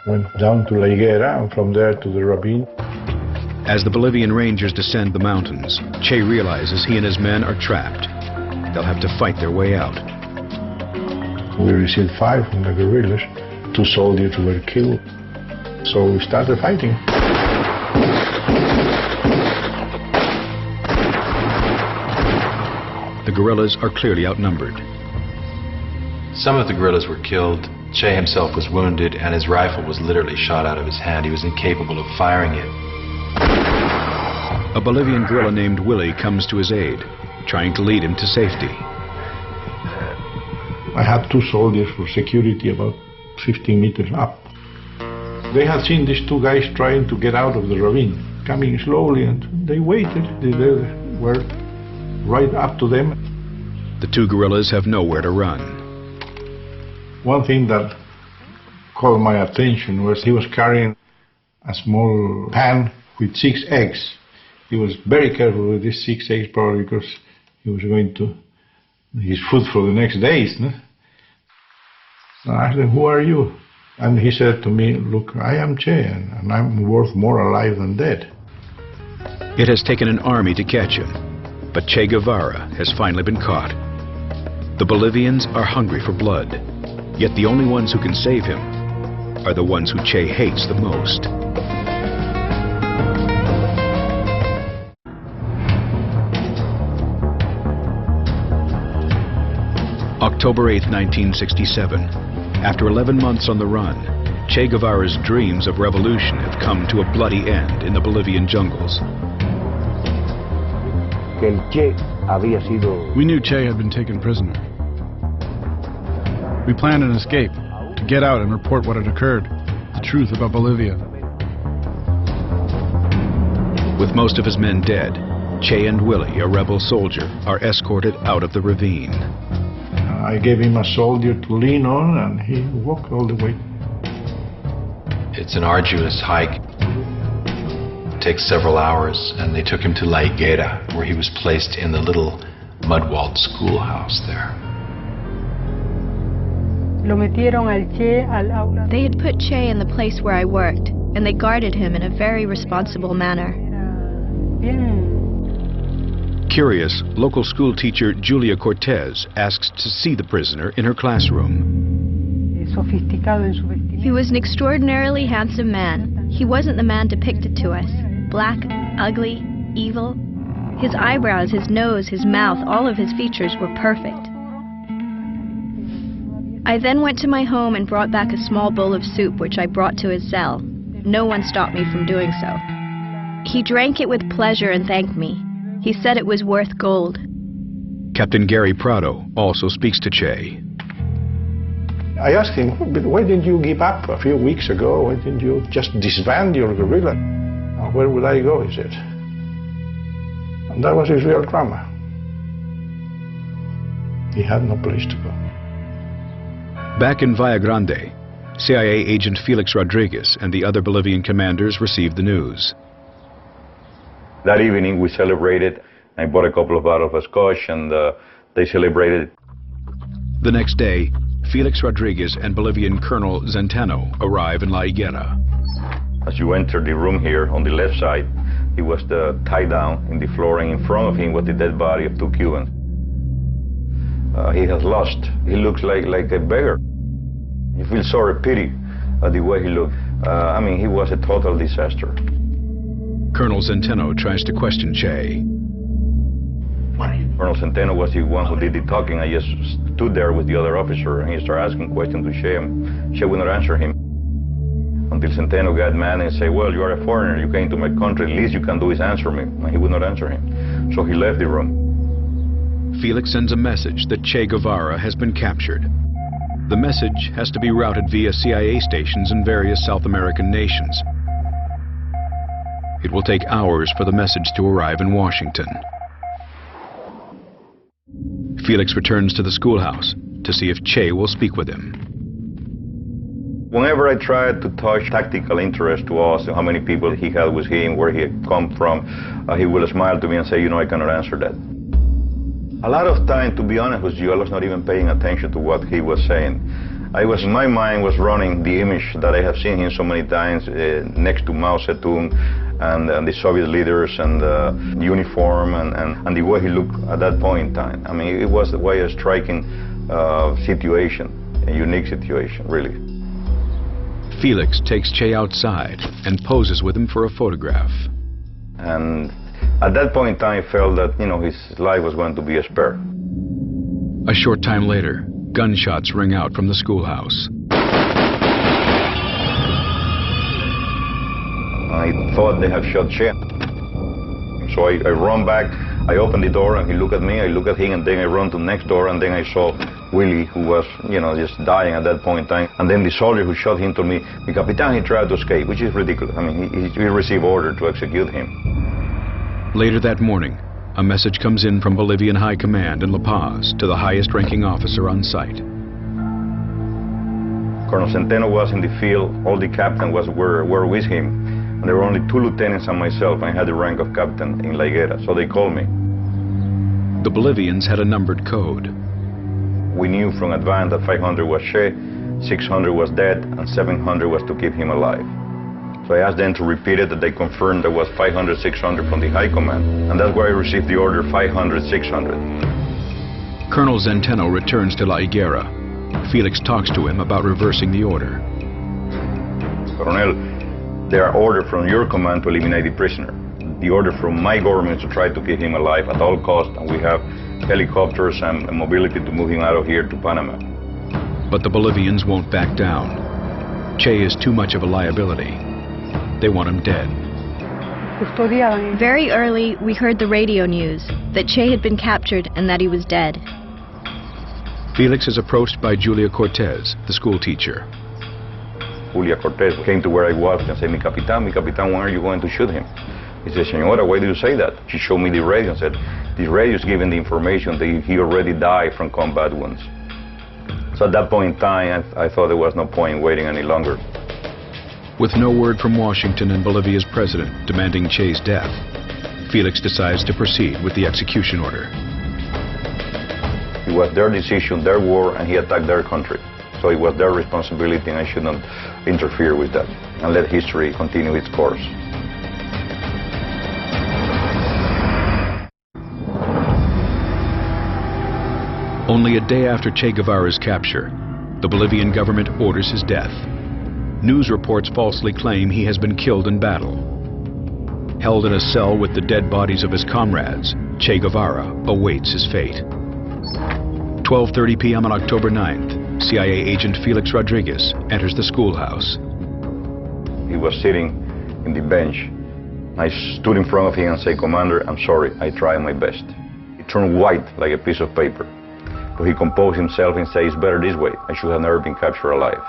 [SPEAKER 4] went down to La Higuera and from there to the ravine.
[SPEAKER 1] As the Bolivian Rangers descend the mountains, Che realizes he and his men are trapped. They'll have to fight their way out.
[SPEAKER 4] We received 5 from the guerrillas. 2 soldiers were killed. So we started fighting.
[SPEAKER 1] The guerrillas are clearly outnumbered.
[SPEAKER 3] Some of the guerrillas were killed. Che himself was wounded, and his rifle was literally shot out of his hand. He was incapable of firing it.
[SPEAKER 1] A Bolivian guerrilla named Willie comes to his aid, trying to lead him to safety.
[SPEAKER 4] I had 2 soldiers for security about 15 meters up. They had seen these 2 guys trying to get out of the ravine, coming slowly, and they waited. They were right up to them.
[SPEAKER 1] The two guerrillas have nowhere to run.
[SPEAKER 4] One thing that caught my attention was he was carrying a small pan with 6 eggs. He was very careful with these 6 eggs, probably because he was going to his food for the next days. No? So I asked him, "Who are you?" And he said to me, "Look, I am Che, and I'm worth more alive than dead."
[SPEAKER 1] It has taken an army to catch him, but Che Guevara has finally been caught. The Bolivians are hungry for blood, yet the only ones who can save him are the ones who Che hates the most. October 8, 1967. After 11 months on the run, Che Guevara's dreams of revolution have come to a bloody end in the Bolivian jungles.
[SPEAKER 9] We knew Che had been taken prisoner. We planned an escape, to get out and report what had occurred, the truth about Bolivia.
[SPEAKER 1] With most of his men dead, Che and Willie, a rebel soldier, are escorted out of the ravine.
[SPEAKER 4] I gave him a soldier to lean on, and he walked all the way.
[SPEAKER 3] It's an arduous hike. It takes several hours, and they took him to La Higuera, where he was placed in the little mud-walled schoolhouse there.
[SPEAKER 24] They had put Che in the place where I worked, and they guarded him in a very responsible manner.
[SPEAKER 1] Curious, local school teacher Julia Cortez asks to see the prisoner in her classroom.
[SPEAKER 24] He was an extraordinarily handsome man. He wasn't the man depicted to us. Black, ugly, evil. His eyebrows, his nose, his mouth, all of his features were perfect. I then went to my home and brought back a small bowl of soup, which I brought to his cell. No one stopped me from doing so. He drank it with pleasure and thanked me. He said it was worth gold.
[SPEAKER 1] Captain Gary Prado also speaks to Che.
[SPEAKER 4] I asked him, "Why didn't you give up a few weeks ago? Why didn't you just disband your guerrilla?" "Where would I go?" he said. And that was his real drama. He had no place to go.
[SPEAKER 1] Back in Valle Grande, CIA agent Felix Rodriguez and the other Bolivian commanders received the news.
[SPEAKER 18] That evening we celebrated. I bought a couple of bottles of scotch, and they celebrated.
[SPEAKER 1] The next day, Felix Rodriguez and Bolivian Colonel Zenteno arrive in La Higuera.
[SPEAKER 18] As you enter the room here on the left side, he was tied down in the floor, and in front of him was the dead body of 2 Cubans. He has lost. He looks like a beggar. You feel sorry, pity at the way he looked. I mean, he was a total disaster.
[SPEAKER 1] Colonel Zenteno tries to question Che.
[SPEAKER 18] Colonel Zenteno was the one who did the talking. I just stood there with the other officer, and he started asking questions to Che, and Che would not answer him. Until Zenteno got mad and said, "Well, you are a foreigner, you came to my country, the least you can do is answer me." And he would not answer him. So he left the room.
[SPEAKER 1] Felix sends a message that Che Guevara has been captured. The message has to be routed via CIA stations in various South American nations. It will take hours for the message to arrive in Washington. Felix returns to the schoolhouse to see if Che will speak with him.
[SPEAKER 18] Whenever I tried to touch tactical interest to us, how many people he had with him, where he had come from, he will smile to me and say, "You know, I cannot answer that." A lot of time, to be honest with you, I was not even paying attention to what he was saying. My mind was running the image that I have seen him so many times next to Mao Zedong and the Soviet leaders, and the uniform and the way he looked at that point in time. I mean, it was quite a striking situation, a unique situation, really.
[SPEAKER 1] Felix takes Che outside and poses with him for a photograph.
[SPEAKER 18] And at that point in time, I felt that, his life was going to be spared.
[SPEAKER 1] A short time later, gunshots ring out from the schoolhouse.
[SPEAKER 18] I thought they had shot Che. So I run back. I opened the door and he looked at me, I looked at him, and then I run to the next door, and then I saw Willie, who was, just dying at that point in time. And then the soldier who shot him told me, "Mi Capitan, he tried to escape," which is ridiculous. I mean, he received order to execute him.
[SPEAKER 1] Later that morning, a message comes in from Bolivian High Command in La Paz to the highest-ranking officer on site.
[SPEAKER 18] Colonel Centeno was in the field, all the captains were with him, and there were only 2 lieutenants and myself. I had the rank of captain in La Higuera, so they called me.
[SPEAKER 1] The Bolivians had a numbered code.
[SPEAKER 18] We knew from advance that 500 was Che, 600 was dead, and 700 was to keep him alive. So I asked them to repeat it, that they confirmed there was 500, 600 from the High Command, and that's why I received the order 500, 600.
[SPEAKER 1] Colonel Centeno returns to La Higuera. Felix talks to him about reversing the order.
[SPEAKER 18] Colonel, there are orders from your command to eliminate the prisoner. The order from my government is to try to keep him alive at all costs, and we have helicopters and mobility to move him out of here to Panama.
[SPEAKER 1] But the Bolivians won't back down. Che is too much of a liability. They want him dead.
[SPEAKER 24] Very early, we heard the radio news that Che had been captured and that he was dead.
[SPEAKER 1] Felix is approached by Julia Cortez, the school teacher.
[SPEAKER 18] Julia Cortez came to where I was and said, "Mi Capitan, when are you going to shoot him?" He said, "Señora, why do you say that?" She showed me the radio and said, "The radio is giving the information that he already died from combat wounds." So at that point in time, I thought there was no point in waiting any longer.
[SPEAKER 1] With no word from Washington and Bolivia's president demanding Che's death, Felix decides to proceed with the execution order.
[SPEAKER 18] It was their decision, their war, and he attacked their country. So it was their responsibility, and I should not interfere with that and let history continue its course.
[SPEAKER 1] Only a day after Che Guevara's capture, the Bolivian government orders his death. News reports falsely claim he has been killed in battle. Held in a cell with the dead bodies of his comrades, Che Guevara awaits his fate. 12:30 p.m. on October 9th, CIA agent Felix Rodriguez enters the schoolhouse.
[SPEAKER 18] He was sitting in the bench. I stood in front of him and said, "Commander, I'm sorry, I tried my best." He turned white like a piece of paper. But he composed himself and said, "It's better this way. I should have never been captured alive."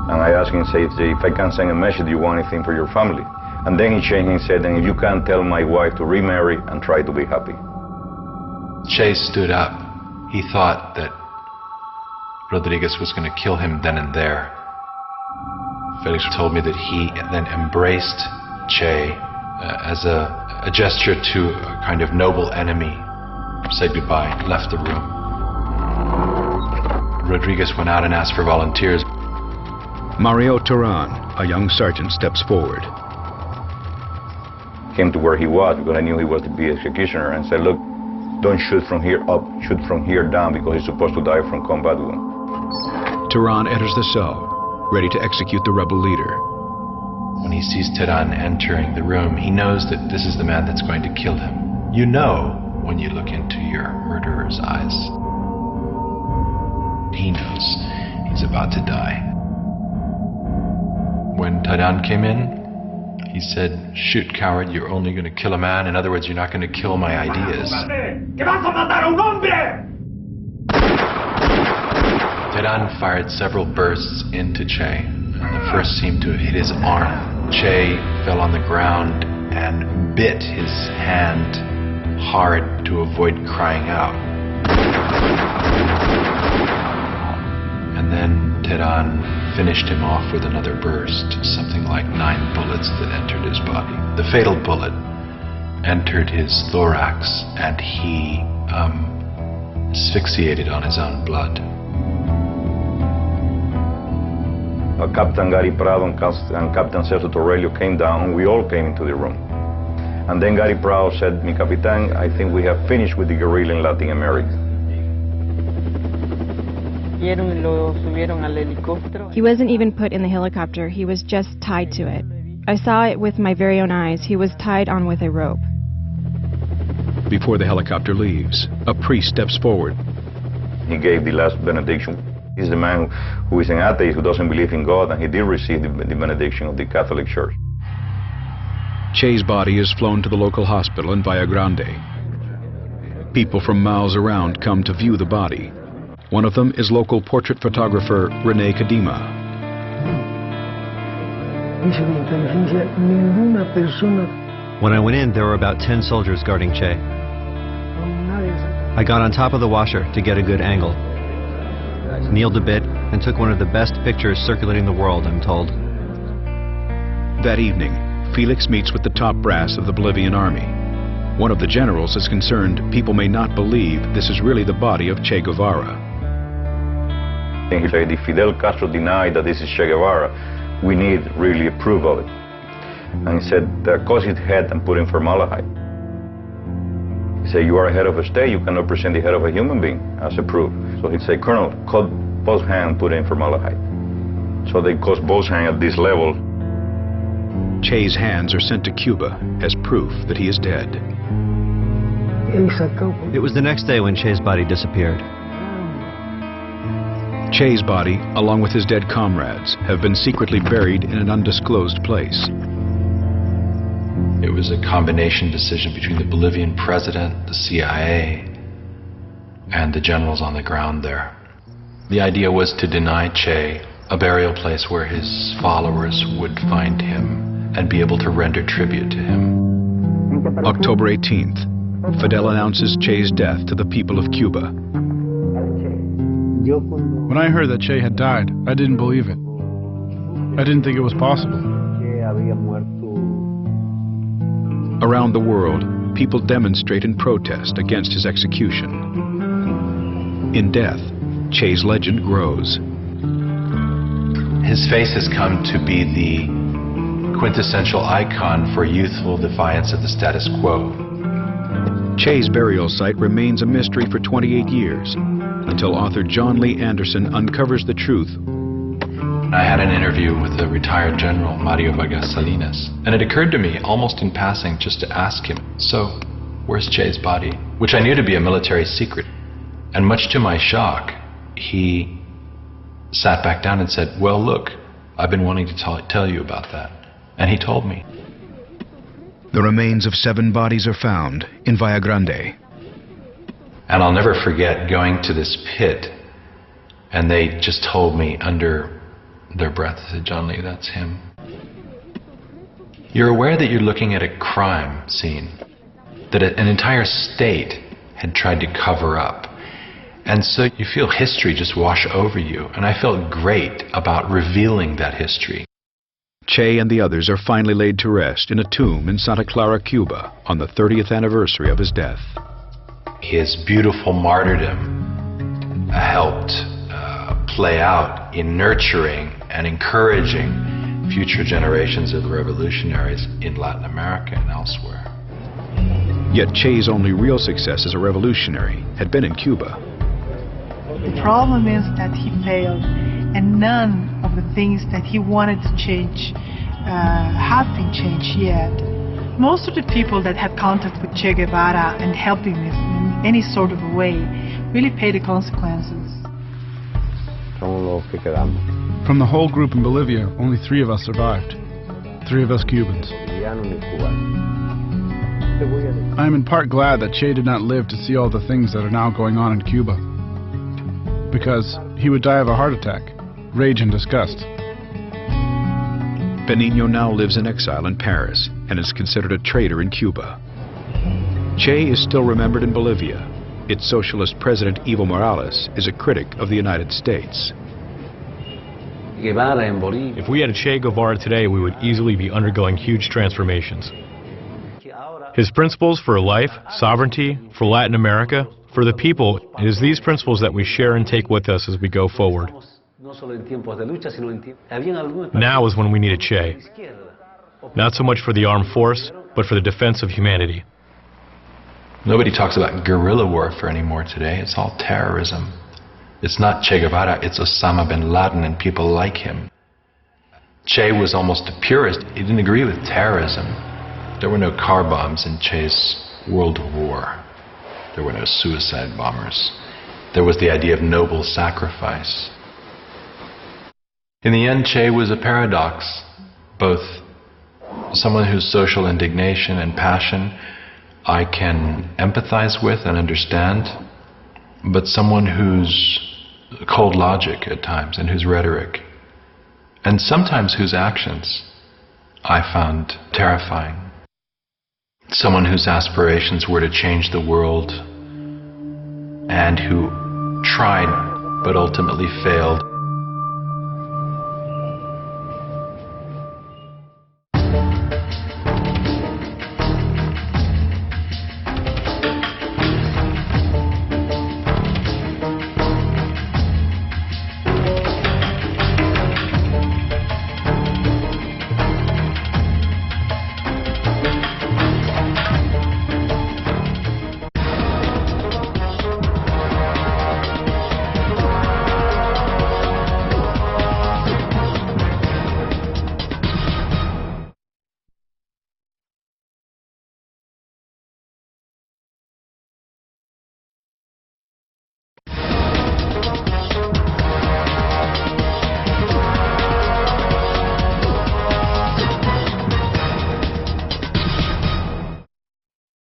[SPEAKER 18] And I asked him, if I can send a message, do you want anything for your family? And then he changed and said, "And if you can, tell my wife to remarry and try to be happy."
[SPEAKER 3] Che stood up. He thought that Rodriguez was going to kill him then and there. Felix told me that he then embraced Che as a gesture to a kind of noble enemy, said goodbye, left the room. Rodriguez went out and asked for volunteers.
[SPEAKER 1] Mario Turan, a young sergeant, steps forward.
[SPEAKER 18] Came to where he was because I knew he was to be executioner and said, "Look, don't shoot from here up, shoot from here down because he's supposed to die from combat wound."
[SPEAKER 1] Turan enters the cell, ready to execute the rebel leader.
[SPEAKER 3] When he sees Turan entering the room, he knows that this is the man that's going to kill him. You know when you look into your murderer's eyes. He knows he's about to die. When Turan came in, he said, "Shoot, coward, you're only going to kill a man. In other words, you're not going to kill my ideas." Turan fired several bursts into Che. The first seemed to hit his arm. Che fell on the ground and bit his hand hard to avoid crying out. And then Turan finished him off with another burst, something like 9 bullets that entered his body. The fatal bullet entered his thorax, and he asphyxiated on his own blood.
[SPEAKER 18] Captain Gary Prado and Captain Sergio Torrelio came down, and we all came into the room. And then Gary Prado said, "Mi Capitan, I think we have finished with the guerrilla in Latin America."
[SPEAKER 7] He wasn't even put in the helicopter, he was just tied to it. I saw it with my very own eyes. He was tied on with a rope.
[SPEAKER 1] Before the helicopter leaves, a priest steps forward.
[SPEAKER 18] He gave the last benediction. He's the man who is an atheist, who doesn't believe in God, and he did receive the benediction of the Catholic Church.
[SPEAKER 1] Che's body is flown to the local hospital in Valle Grande. People from miles around come to view the body. One of them is local portrait photographer Rene Kadima.
[SPEAKER 10] When I went in, there were about 10 soldiers guarding Che. I got on top of the washer to get a good angle, kneeled a bit, and took one of the best pictures circulating the world, I'm told.
[SPEAKER 1] That evening, Felix meets with the top brass of the Bolivian army. One of the generals is concerned people may not believe this is really the body of Che Guevara.
[SPEAKER 18] And he said, if Fidel Castro denied that this is Che Guevara, we need really proof of it. And he said, cut his head and put in formaldehyde. He said, you are a head of a state, you cannot present the head of a human being as a proof. So he said, Colonel, cut both hands and put in formaldehyde. So they cut both hands at this level.
[SPEAKER 1] Che's hands are sent to Cuba as proof that he is dead.
[SPEAKER 10] It was the next day when Che's body disappeared.
[SPEAKER 1] Che's body, along with his dead comrades, have been secretly buried in an undisclosed place.
[SPEAKER 3] It was a combination decision between the Bolivian president, the CIA, and the generals on the ground there. The idea was to deny Che a burial place where his followers would find him and be able to render tribute to him.
[SPEAKER 1] October 18th, Fidel announces Che's death to the people of Cuba.
[SPEAKER 9] When I heard that Che had died, I didn't believe it. I didn't think it was possible.
[SPEAKER 1] Around the world, people demonstrate in protest against his execution. In death, Che's legend grows.
[SPEAKER 3] His face has come to be the quintessential icon for youthful defiance of the status quo.
[SPEAKER 1] Che's burial site remains a mystery for 28 years, until author John Lee Anderson uncovers the truth.
[SPEAKER 3] I had an interview with the retired general, Mario Vargas Salinas, and it occurred to me, almost in passing, just to ask him, so, where's Che's body? Which I knew to be a military secret. And much to my shock, he sat back down and said, well, look, I've been wanting to tell you about that. And he told me.
[SPEAKER 1] The remains of 7 bodies are found in Valle Grande.
[SPEAKER 3] And I'll never forget going to this pit, and they just told me under their breath, I said, John Lee, that's him. You're aware that you're looking at a crime scene that an entire state had tried to cover up. And so you feel history just wash over you, and I felt great about revealing that history.
[SPEAKER 1] Che and the others are finally laid to rest in a tomb in Santa Clara, Cuba, on the 30th anniversary of his death.
[SPEAKER 3] His beautiful martyrdom helped play out in nurturing and encouraging future generations of revolutionaries in Latin America and elsewhere.
[SPEAKER 1] Yet Che's only real success as a revolutionary had been in Cuba.
[SPEAKER 22] The problem is that he failed, and none of the things that he wanted to change have been changed yet. Most of the people that had contact with Che Guevara and helped him in any sort of a way really paid the consequences.
[SPEAKER 9] From the whole group in Bolivia, only 3 of us survived. 3 of us Cubans. I am in part glad that Che did not live to see all the things that are now going on in Cuba. Because he would die of a heart attack, rage and disgust.
[SPEAKER 1] Benigno now lives in exile in Paris and is considered a traitor in Cuba. Che is still remembered in Bolivia. Its socialist president, Evo Morales, is a critic of the United States.
[SPEAKER 11] If we had a Che Guevara today, we would easily be undergoing huge transformations. His principles for life, sovereignty, for Latin America, for the people, it is these principles that we share and take with us as we go forward. Now is when we need a Che. Not so much for the armed force, but for the defense of humanity.
[SPEAKER 3] Nobody talks about guerrilla warfare anymore today. It's all terrorism. It's not Che Guevara, it's Osama bin Laden and people like him. Che was almost a purist. He didn't agree with terrorism. There were no car bombs in Che's world war. There were no suicide bombers. There was the idea of noble sacrifice. In the end, Che was a paradox, both someone whose social indignation and passion I can empathize with and understand, but someone whose cold logic at times and whose rhetoric, and sometimes whose actions, I found terrifying. Someone whose aspirations were to change the world and who tried but ultimately failed.